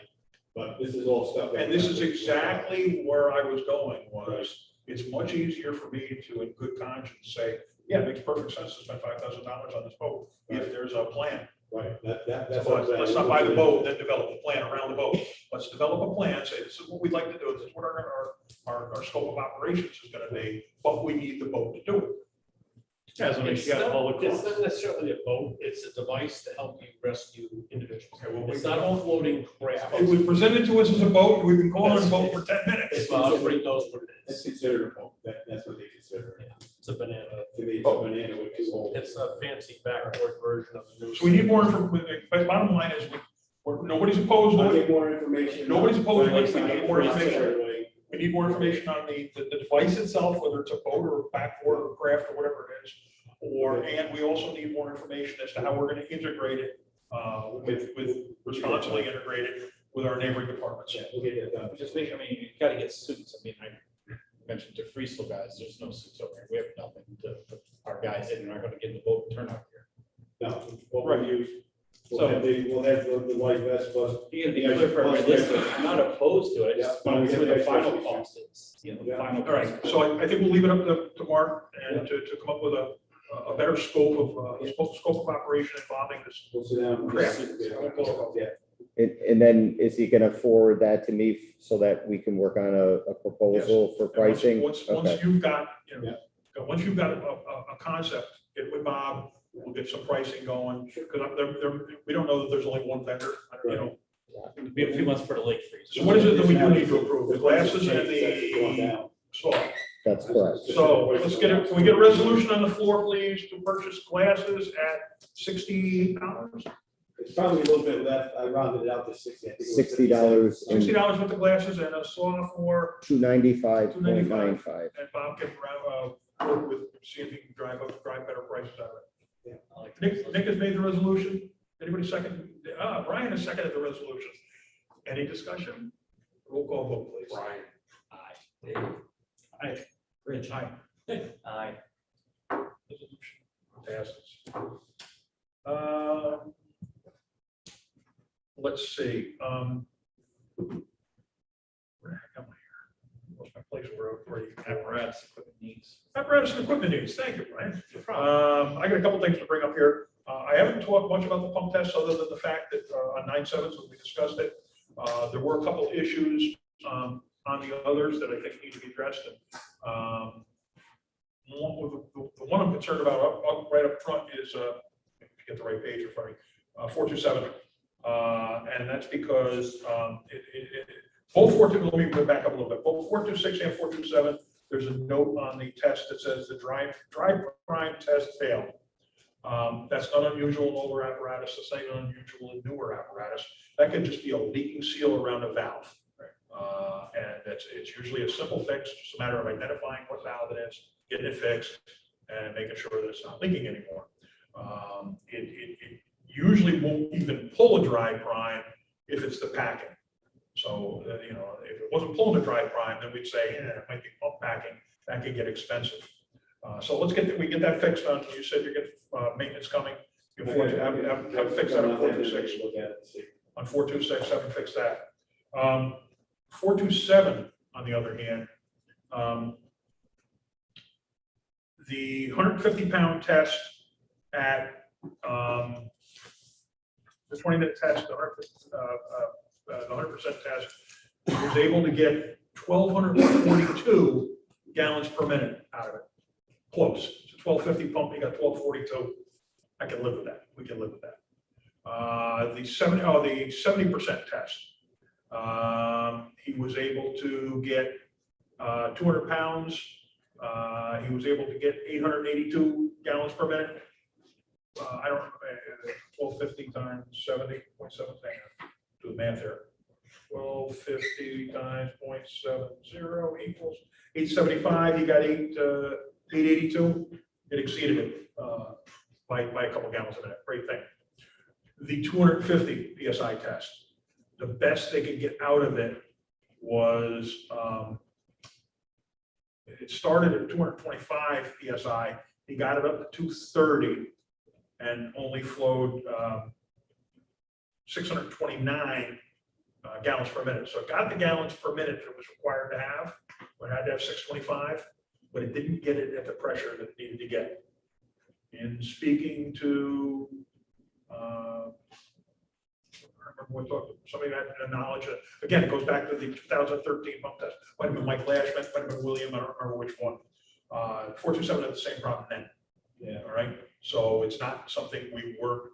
But this is all stuff. that- And this is exactly where I was going was, it's much easier for me to, in good conscience, say, yeah, it makes perfect sense to spend $5,000 on this boat if there's a plan. Right, that's. So what I'm saying. let's not buy the boat, then develop a plan around the boat. Let's develop a plan, say, this is what we'd like to do, this is what our scope of operations is gonna be, but we need the boat to do it. Yeah, so make sure you got all the It's calls. not necessarily a boat, it's a device to help you rescue individuals. Okay, well, It's not all floating craft. It was presented to us as a boat, and we've been calling it a boat for 10 minutes. It's nobody knows what it That's is. considered a boat, that's what they consider it. It's a banana. To me, it's a banana with two holes. It's a fancy backboard version of the new. So we need more information, but bottom line is, nobody's opposed I'll to it. get more information. Nobody's opposed to it. We Right, need more right, information. right. We need more information on the device itself, whether it's a boat or a backboard or craft or whatever it is. And we also need more information as to how we're gonna integrate it, with responsibly integrate it with our neighboring departments. Yeah, we'll get that done. Just think, I mean, you gotta get suits. I mean, I mentioned to Freesville guys, there's no suits over here. We have nothing to put our guys in, and aren't gonna get in the boat and turn out here. No, what we'll use, So- we'll have the white vest plus. You gotta be clear for everybody listening. I'm not opposed to it. I just Yeah. want to see what the final Yeah. cost is. You know, the Yeah. final. All right, price. so I think we'll leave it up to Mark and to come up with a better scope of operation involving this. We'll sit down. Correct. Yeah. And then is he gonna forward that to me so that we can work on a proposal for And pricing? Once Okay. you've got, once you've got a concept, get with Bob, we'll get some pricing going, because we don't know that there's only one vendor, It'll be a few months for the lake freeze. So what is it that we do need to approve? The glasses and Going the down. saw. That's correct. So let's can we get a resolution on the floor, please, to purchase glasses at $60? It's probably a little bit less, I rounded it out to 60. I think it was $60 and $60 with the glasses and a saw for, $295.95. and Bob can work with, see if he can drive better prices out of it. I like Nick has made the resolution. Anybody second? Brian has seconded the resolution. Any discussion? Roll call vote, please. Brian. Aye. Aye. Rich, aye. Aye. Resolution passes. Let's see. Where the heck am I here? What's my place where you Apparatus, equipment needs. apparatus and equipment needs? Thank you, Brian. I got a couple things to bring up here. I haven't talked much about the pump test other than the fact that on 9/7, when we discussed it, there were a couple issues on the others that I think need to be addressed. And the one I'm concerned about right up front is, if you get the right page in front of me, 427. And that's because both 42, let me go back up a little bit. Both 426 and 427, there's a note on the test that says the dry prime test failed. That's not unusual in older apparatus, the same unusual in newer apparatus. That could just be a leaking seal around a valve. And it's usually a simple fix, just a matter of identifying what valve it is, getting it fixed, and making sure that it's not leaking anymore. It usually won't even pull a dry prime if it's the packing. So, if it wasn't pulling a dry prime, then we'd say, it might be pump packing, that could get expensive. So we get that fixed on. You said you get maintenance coming. You have fix that on 426. Look at it and see. On 426, have them fix that. 427, on the other hand, the 150-pound test at the 20-minute test, the 100% test, was able to get 1,242 gallons per minute out of it. Close. It's a 1250 pump, you got 1242. I can live with that. We can live with that. The 70% test, he was able to get 200 pounds. He was able to get 882 gallons per minute. I don't know, 1250 times 70.7, do the math here. 1250 times 0.70 equals 875. He got 882. It exceeded it by a couple gallons a minute. Great thing. The 250 PSI test, the best they could get out of it was, it started at 225 PSI. He got it up to 230 and only flowed 629 gallons per minute. So it got the gallons per minute that it was required to have, but it had to have 625, but it didn't get it at the pressure that it needed to get. In speaking to, somebody that had knowledge, again, it goes back to the 2013 pump test. Might have been Mike Lashman, might have been William, I don't remember which one. 427 had the same problem then. Yeah. All right, so it's not something we weren't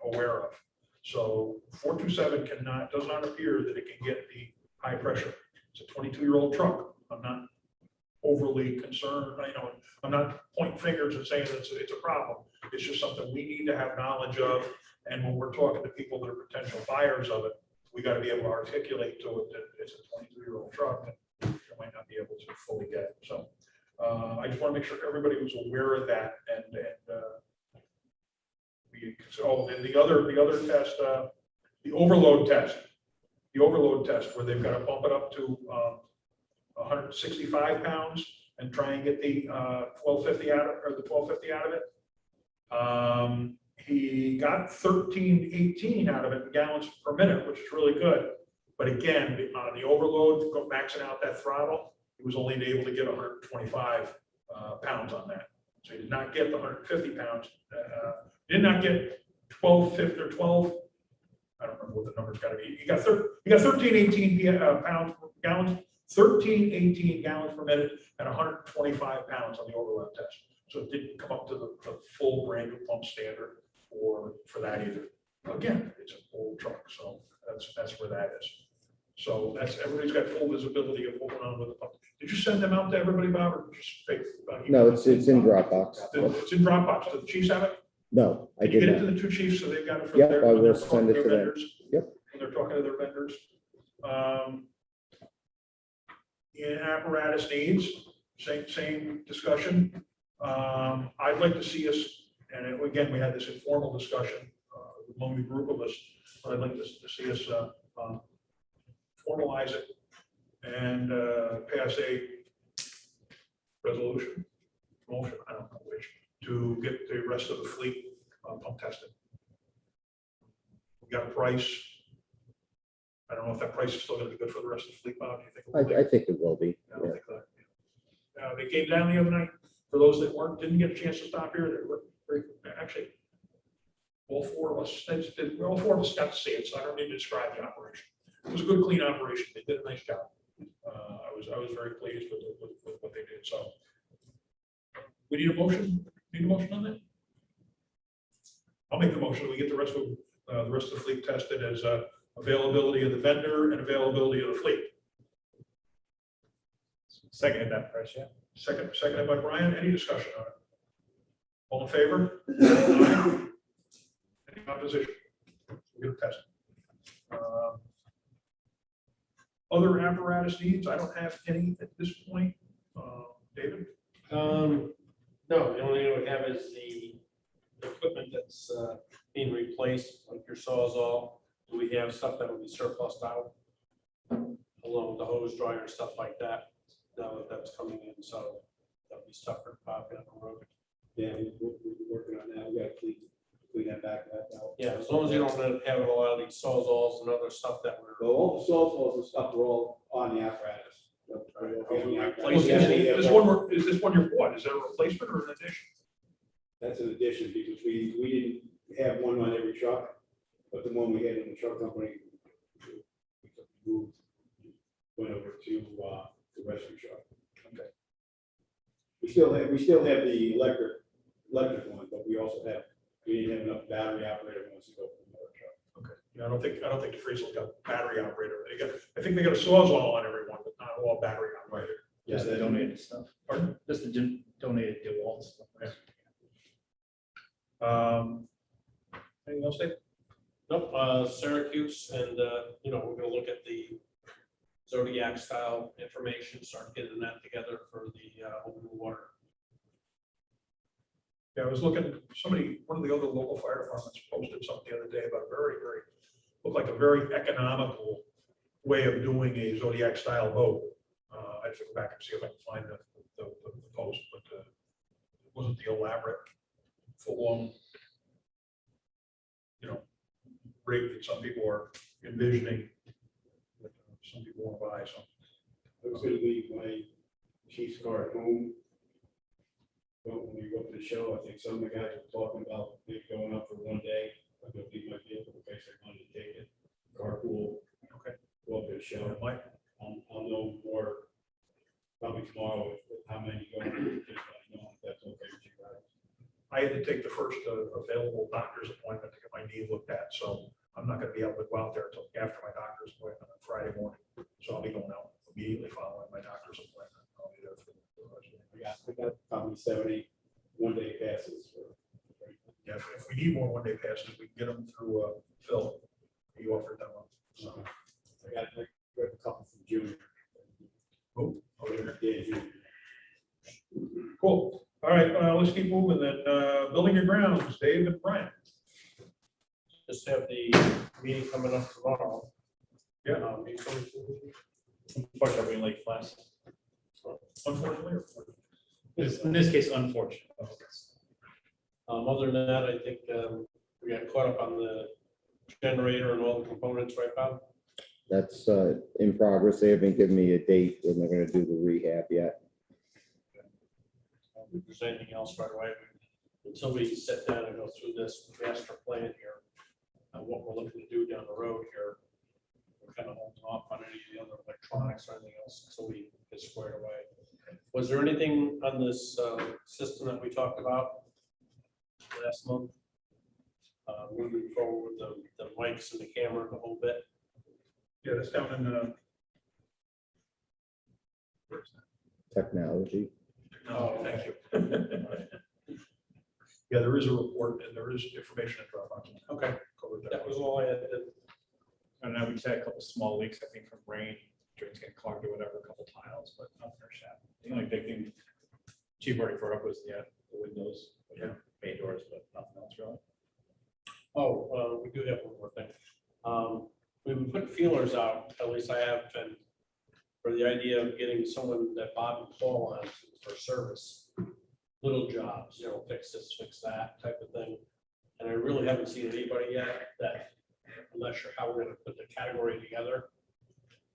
aware of. So 427 does not appear that it can get the high pressure. It's a 22-year-old truck. I'm not overly concerned, I'm not pointing fingers and saying it's a problem. It's just something we need to have knowledge of. And when we're talking to people that are potential buyers of it, we got to be able to articulate to it that it's a 22-year-old truck and you might not be able to fully get it. So I just want to make sure everybody was aware of that. And and the other test, the overload test where they've got to bump it up to 165 pounds and try and get the 1250 out of, or the 1250 out of it. He got 1318 out of it in gallons per minute, which is really good. But again, on the overload, maxing out that throttle, he was only able to get 125 pounds on that. So he did not get the 150 pounds. Did not get 1250 or 12. I don't remember what the number's got to be. He got 1318 pounds per gallons. 1318 gallons per minute and 125 pounds on the overload test. So it didn't come up to the full brand new pump standard for that either. Again, it's an old truck, so that's where that is. So everybody's got full visibility of what went on with the pump. Did you send them out to everybody, Bob, or just fake? No, it's in Dropbox. It's in Dropbox. Do the chiefs have it? No, I Did you did get it to not. the two chiefs so they've got it for Yep, their? I when they're will talking send to it their to them. vendors? Yep. When they're talking to their vendors. In apparatus needs, same discussion. I'd like to see us, and again, we had this informal discussion among the group of us, but I'd like to see us formalize it and pass a resolution, motion, I don't know which, to get the rest of the fleet pump tested. We got a price. I don't know if that price is still going to be good for the rest of the fleet, Bob. Do you think? It will be? I think it will be. I don't think that. They came down the other night. For those that didn't get a chance to stop here, they were actually all four of us got to see it, so I don't need to describe the operation. It was a good, clean operation. They did a nice job. I was very pleased with what they did. So we need a motion. Need a motion on that? I'll make the motion. We get the rest of the fleet tested as availability of the vendor and availability of the fleet. Second that price, yeah. Seconded by Brian. Any discussion on it? All in favor? Aye. Any opposition? We'll get it tested. Other apparatus needs, I don't have any at this point. David? No, the only thing we have is the equipment that's being replaced, like your Sawzall. Do we have stuff that will be surplused out? Along with the hose dryer and stuff like that, now that that's coming in, so that'll be stuff for Bob down the road. Yeah, we're working on that. We got to clean that back out. Yeah, as long as you don't have a lot of these Sawzalls and other stuff that So we're. all the softballs and stuff are all on the apparatus. Is this one your what? Is that a replacement or an addition? That's an addition because we didn't have one on every truck, but the one we had in the truck company moved, went over to the rescue truck. Okay. We still have the electric one, but we didn't have enough battery operated ones to go for another truck. Okay. Yeah, I don't think the Friesel got battery operator. I think they got a Sawzall on every one, but not all battery operated. Just the donated stuff. Pardon? Just the donated DeWalt stuff. Anything else, Dave? Nope, Syracuse, and, we're gonna look at the Zodiac style information, start getting that together for the open water. Yeah, I was looking, one of the other local fire departments posted something the other day about looked like a very economical way of doing a Zodiac style boat. I have to go back and see if I can find the post, but it wasn't the elaborate, full-on, rig that some people are envisioning. That some people want to buy, so. I was gonna leave my chief's car at home. But when we go to the show, I think some of the guys were talking about maybe going up for one day. I'm gonna leave my vehicle in case I wanted to take it. Carpool. Okay. Go up to the show. Mike? I'll know more probably tomorrow with how many go. Just let me know if that's okay with you guys. can take the first available doctor's appointment to get my knee looked at, so I'm not gonna be able to go out there until after my doctor's appointment on Friday morning. So I'll be going out immediately following my doctor's appointment. I'll be there for the rest of the day. We got probably 70 one-day passes for. Yeah, if we need more one-day passes, we can get them through Phil. He offered them up. So, I got a couple from June. oh, Yeah, June. cool. All right, let's keep moving then. Building your grounds, Dave and Brian. Just have the meeting coming up tomorrow. Yeah. Unfortunately, late class. Unfortunately, or In this case, unfortunate. Other than that, I think we got caught up on the generator and all the components, right, Bob? That's in progress. They haven't given me a date when they're gonna do the rehab yet. If there's anything else right away, until we sit down and go through this master plan here, what we're looking to do down the road here, we're kind of holding off on any of the other electronics or anything else until we get squared away. Was there anything on this system that we talked about last month? Moving forward with the mics and the camera, the whole bit? yeah, that's down in Technology. no, thank you. Yeah, there is a report and there is information in Dropbox. Okay, Covered that was all I had. And now we just had a couple small leaks, I think, from rain, drains getting clogged or whatever, a couple tiles, but nothing earth-shattering. The only big thing Chief already brought up was the windows, bay doors, but nothing else really. Oh, we do have one more thing. We've been putting feelers out, at least I have been, for the idea of getting someone that Bob can call on for service. Little jobs, fix this, fix that type of thing. And I really haven't seen anybody yet that, I'm not sure how we're gonna put the category together.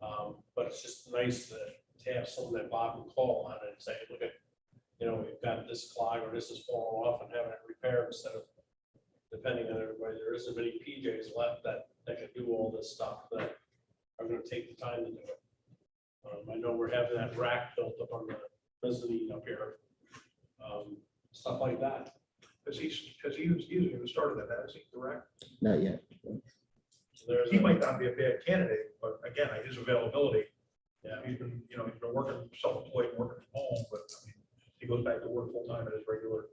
But it's just nice to have someone that Bob can call on and say, look at, we've got this clog or this is falling off and having it repaired instead of depending on everybody. There isn't many PJs left that can do all this stuff that are gonna take the time to do it. I know we're having that rack built up on the mezzanine up here. Stuff like that. Has he even started that, has he, direct? Not yet. So there's, He might not be a bad candidate, but again, his availability, yeah, he's been working self-employed, working from home, but I mean, he goes back to work full-time at his regular.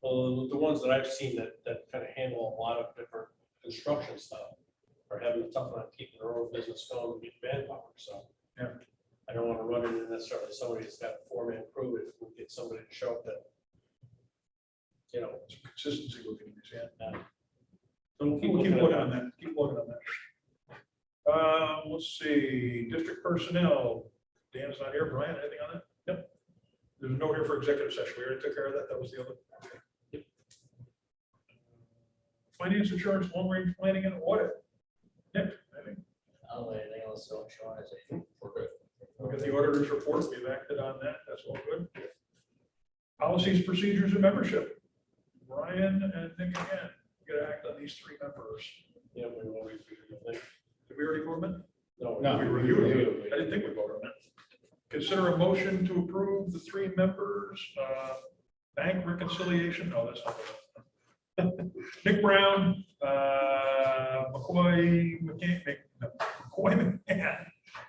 well, the ones that I've seen that kind of handle a lot of different construction stuff are having a tough time keeping their own business going and getting manpower, so. Yeah. I don't want to run into necessarily somebody that's got a four-man crew if we get somebody to show up that, Some consistency looking in his hand. so we'll Keep looking at working that. on that, keep working on that. Let's see, district personnel, Dan's not here, Brian, anything on that? Yep. There's no here for executive session, we already took care of that, that was the other. Yep. Finance, insurance, long-range planning and audit. Nick, anything? I don't know anything else, so Sean, I say, we're good. Look at the auditor's report, we've acted on that, that's all good. Policies, procedures, and membership. Brian and Nick again, we gotta act on these three members. Yeah, we will review the thing. Did we already vote on No, No. it? We reviewed it. I didn't think we voted on it. Consider a motion to approve the three members, bank reconciliation, no, that's not the one. Nick Brown, McCoy McCann,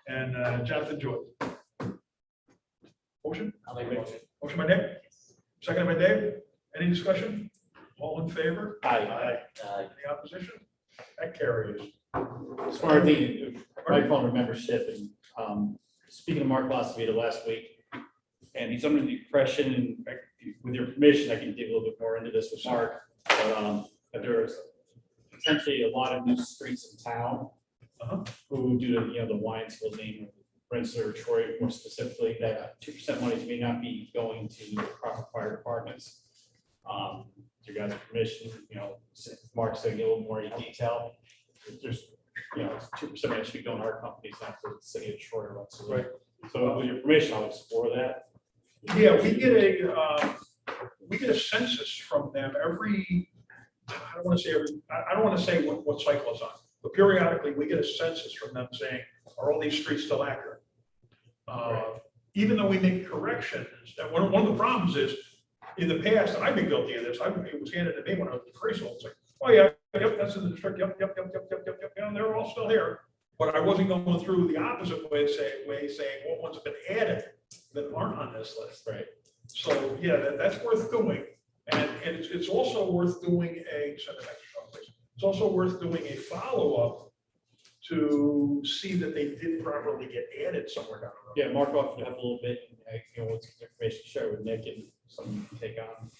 and Jonathan Joy. Motion? I'll make a motion. Motion by Nick, second by Dave. Any discussion? All in favor? Aye. Any opposition? That carries. As far as the microphone membership, and speaking of Mark Lasavita last week, and he's under the impression, and with your permission, I can dig a little bit more into this with Mark, but that there's potentially a lot of new streets in town who, due to, the Wines building, Rensselaer, or Troy, more specifically, that 2% monies may not be going to the proper fire departments. With your guys' permission, Mark's going to get a little more in detail. There's, 2% money should be going to our companies, not to the city of Troy or Rensselaer. Right. So with your permission, I'll explore that. Yeah, we get a census from them every, I don't want to say I don't want to say what cycle it's on, but periodically we get a census from them saying, are all these streets still accurate? Even though we make corrections, and one of the problems is in the past, and I've been guilty of this, it was handed to me when I was in Freesville, it's like, oh yeah, yep, that's in the district, yep, and they're all still here. But I wasn't going through the opposite way, saying what ones have been added that aren't on this list. Right. So, yeah, that's worth doing. And it's also worth doing it's also worth doing a follow-up to see that they did properly get added somewhere down the road. Yeah, mark off have a little bit, what's information to share with Nick and some take on.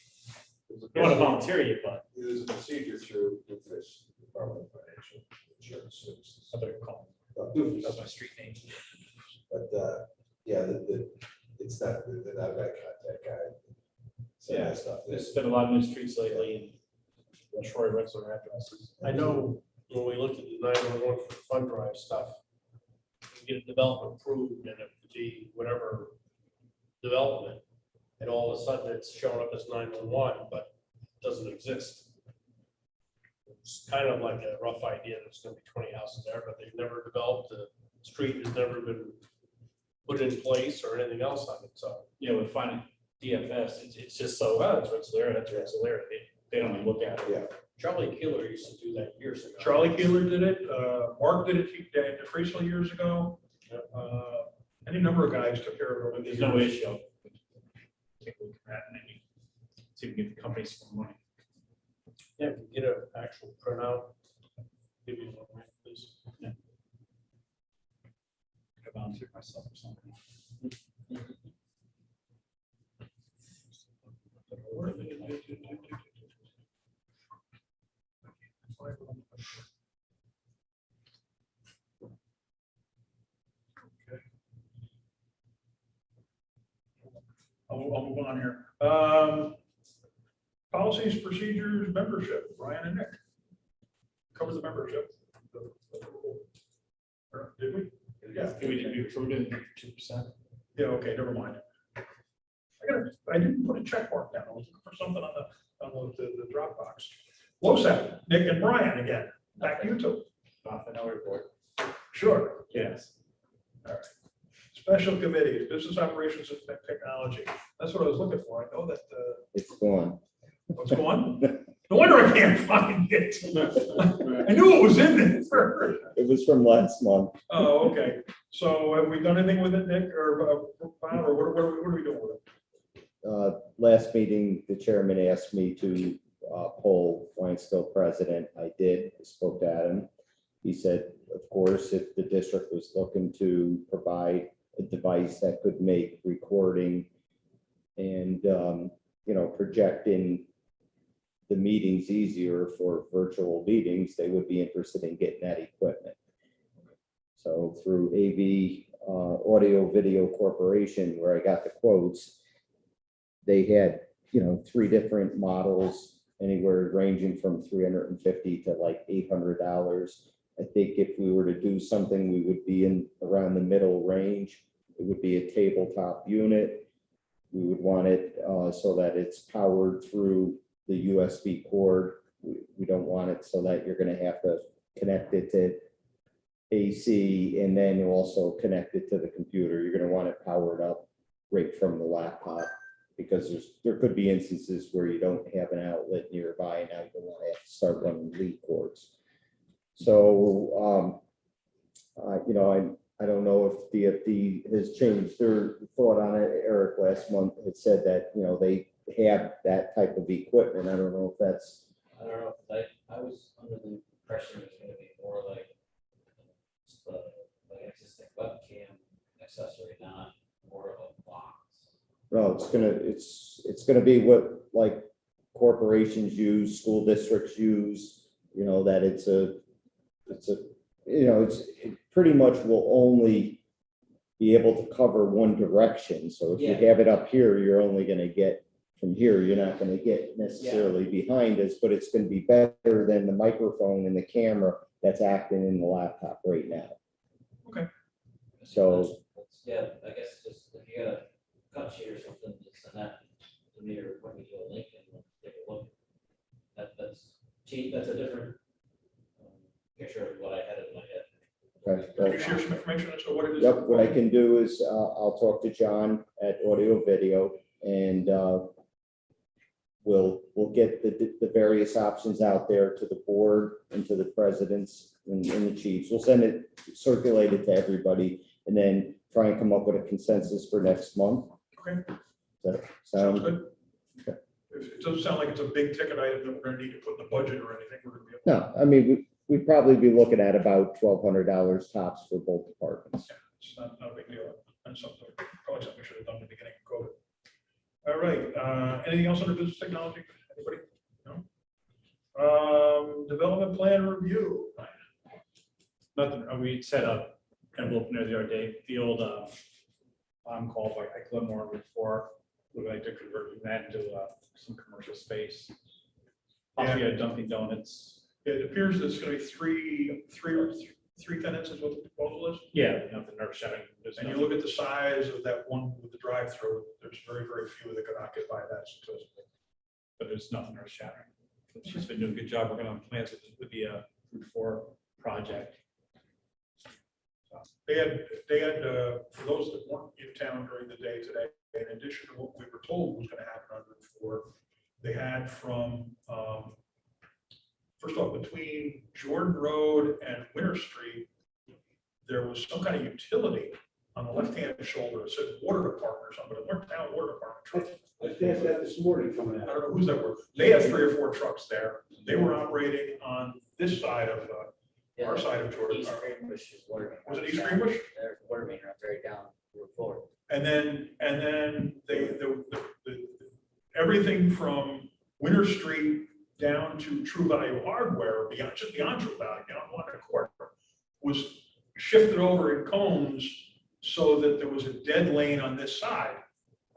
Don't want to volunteer you, but There's a procedure through this Department of Financial Insurance Services. I better call. That's my street name. But, yeah, it's not, they're not a bad contact guy. So Yeah, that stuff. There's been a lot of new streets lately and Troy rents their addresses. I know when we looked at the 911 for fund drive stuff, we get a development approved and if the whatever development, and all of a sudden it's showing up as 911, but it doesn't exist. It's kind of like a rough idea. There's going to be 20 houses there, but they've never developed. The street has never been put in place or anything else on it. So Yeah, with finding DFS, it's just so, well, that's what's there, that's what's there. They don't even look at it. Yeah. Charlie Keeler used to do that years ago. Charlie Keeler did it, Mark did it in Freesville years ago. Any number of guys took care of it. over the There's no years. issue. Take a look at that, maybe see if we can get the companies some money. Yeah, if you get an actual printout. Give you one, right, please. I volunteer myself or something. I'll move on here. Policies, procedures, membership, Brian and Nick. Cover the membership. Or did we? Yeah. We approved it 2%. Yeah, okay, never mind. I didn't put a check mark down. I was looking for something on the Dropbox. LoSAP, Nick and Brian again. Back to you two. Nothing, no report. Sure. Yes. All right. Special committees, business operations and technology. That's what I was looking for. I know that, It's gone. what's going on? No wonder I can't find it. I knew it was in there. It was from last month. Oh, okay. So have we done anything with it, Nick, or Bob, or what are we doing with it? Last meeting, the chairman asked me to poll Wayne still president. I did, I spoke to Adam. He said, of course, if the district was looking to provide a device that could make recording and, projecting the meetings easier for virtual meetings, they would be interested in getting that equipment. So through AV Audio Video Corporation, where I got the quotes, they had, 3 different models, anywhere ranging from $350 to like $800. I think if we were to do something, we would be in around the middle range. It would be a tabletop unit. We would want it so that it's powered through the USB cord. We don't want it so that you're going to have to connect it to AC and then also connect it to the computer. You're going to want it powered up right from the laptop, because there could be instances where you don't have an outlet nearby and now you don't want to have to start running lead cords. So, I don't know if DFD has changed their thought on it. Eric last month had said that, they have that type of equipment. I don't know if that's. I don't know, I was under the impression it was gonna be more like just the existing webcam accessory, not more of a box. No, it's gonna be what like corporations use, school districts use, that it pretty much will only be able to cover one direction. So if you Yeah. have it up here, you're only gonna get from here, you're not gonna get necessarily behind us, but it's gonna be better than the microphone and the camera that's acting in the laptop right now. Okay. So, Yeah, I guess just if you got a cut sheet or something, just send that to me or when we do a link and we'll take a look. That's cheap, that's a different picture of what I had in my head. okay, Can you share some information as to what it is? yep, what I can do is I'll talk to John at Audio Video and we'll get the various options out there to the board and to the presidents and the chiefs. We'll send it, circulate it to everybody, and then try and come up with a consensus for next month. Okay. Does that Sounds sound? good. It doesn't sound like it's a big ticket item that we're gonna need to put in the budget or anything. We're gonna be. No, I mean, we'd probably be looking at about $1,200 tops for both departments. It's not a big deal. And something, probably something we should have done at the beginning of COVID. All right, anything else under business technology? Anybody? No? Development plan review. Nothing, we set up kind of open there the other day, field, on-call by Glenmore before, we'd like to convert that into some commercial space. Possibly a Dunkin' Donuts. It appears that it's gonna be three tenants is what the proposal is. Yeah, nothing earth shattering. And you look at the size of that one with the drive-through, there's very, very few that could occupy that space. But there's nothing earth shattering. She's been doing a good job working on plans with the Route 4 project. They had, for those that weren't in town during the day today, in addition to what we were told was gonna happen on Route 4, they had from, first off, between Jordan Road and Winter Street, there was some kind of utility on the left-hand shoulder, it said water department or something, but it weren't town water department trucks. I passed that this morning coming I out. don't know who's that were. They had 3 or 4 trucks there. They were operating on this side of, our side of Jordan. East Greenbush is water main. Was it East Greenbush? There's a water main runs right down Route 4. And then everything from Winter Street down to True Value Hardware, beyond, just beyond True Value, beyond Wanda Court, was shifted over in cones so that there was a dead lane on this side,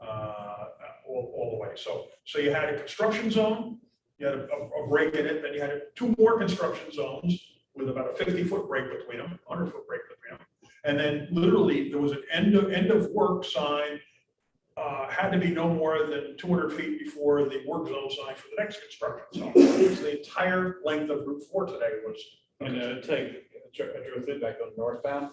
all the way. So you had a construction zone, you had a break in it, then you had 2 more construction zones with about a 50-foot break between them, 100-foot break between them. And then literally there was an end of work sign, had to be no more than 200 feet before the work zone sign for the next construction zone. So the entire length of Route 4 today was. And I drove through back on northbound,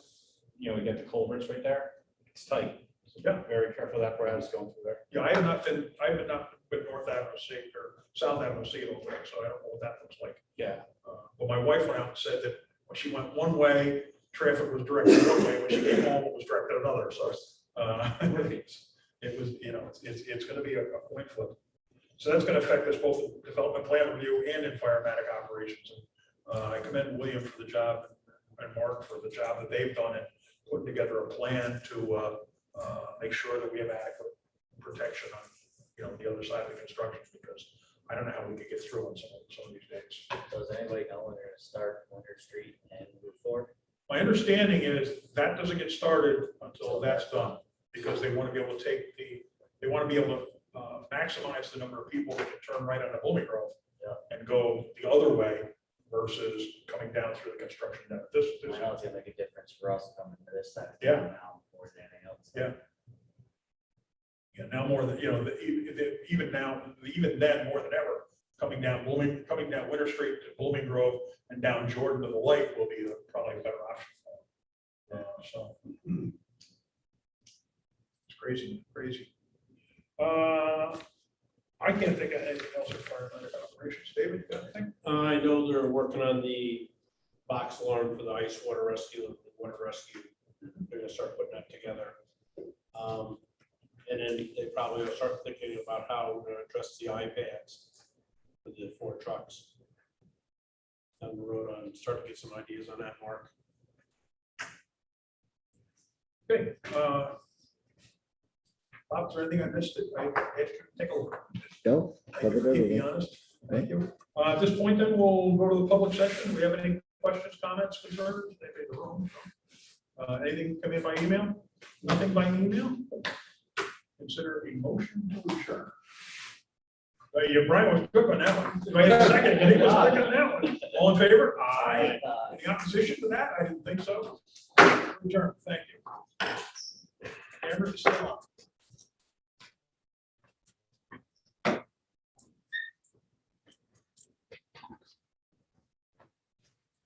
you know, we get the culverts right there, it's tight. So Yeah. Very careful that where I was going through there. Yeah, I have not been North Avenue C or South Avenue C all the way, so I don't know what that looks like. Yeah. But my wife went out and said that when she went one way, traffic was directed one way, when she came home, it was directed another, so. It was, you know, it's gonna be a coin flip. So that's gonna affect us both in development plan review and in firematic operations. I commend William for the job and Mark for the job that they've done in putting together a plan to make sure that we have adequate protection on, you know, the other side of the construction, because I don't know how we could get through on some of these days. So does anybody know when they're gonna start Winter Street and Route 4? My understanding is that doesn't get started until that's done, because they want to be able to they want to be able to maximize the number of people that can turn right onto Blooming Grove and go the other way versus coming down through the construction. I know it's gonna make a difference for us coming to this side. Yeah. Now more than anything else. Yeah. Yeah, now more than, you know, even then, more than ever, coming down Winter Street to Blooming Grove and down Jordan to the lake will be probably a better option for them. So it's crazy. I can't think of anything else as far as operations. David, you got anything? I know they're working on the box alarm for the ice water rescue and the water rescue. They're gonna start putting that together. And then they probably will start thinking about how we're gonna address the iPads for the 4 trucks down the road, and start to get some ideas on that, Mark. Okay. Bob, is there anything I missed? I had to take a look. No, Thank you covered for keeping me everything. honest. Thank you. At this point, then, we'll go to the public session. Do we have any questions, comments, concerns? Anybody in the room? Anything come in by email? Nothing by email? Consider a motion to adjourn. Brian was quick on that one. Do I have a second? He was quick on that one. All in favor? Aye. Any opposition to that? I didn't think so. Adjourn. Thank you. Camera is still on.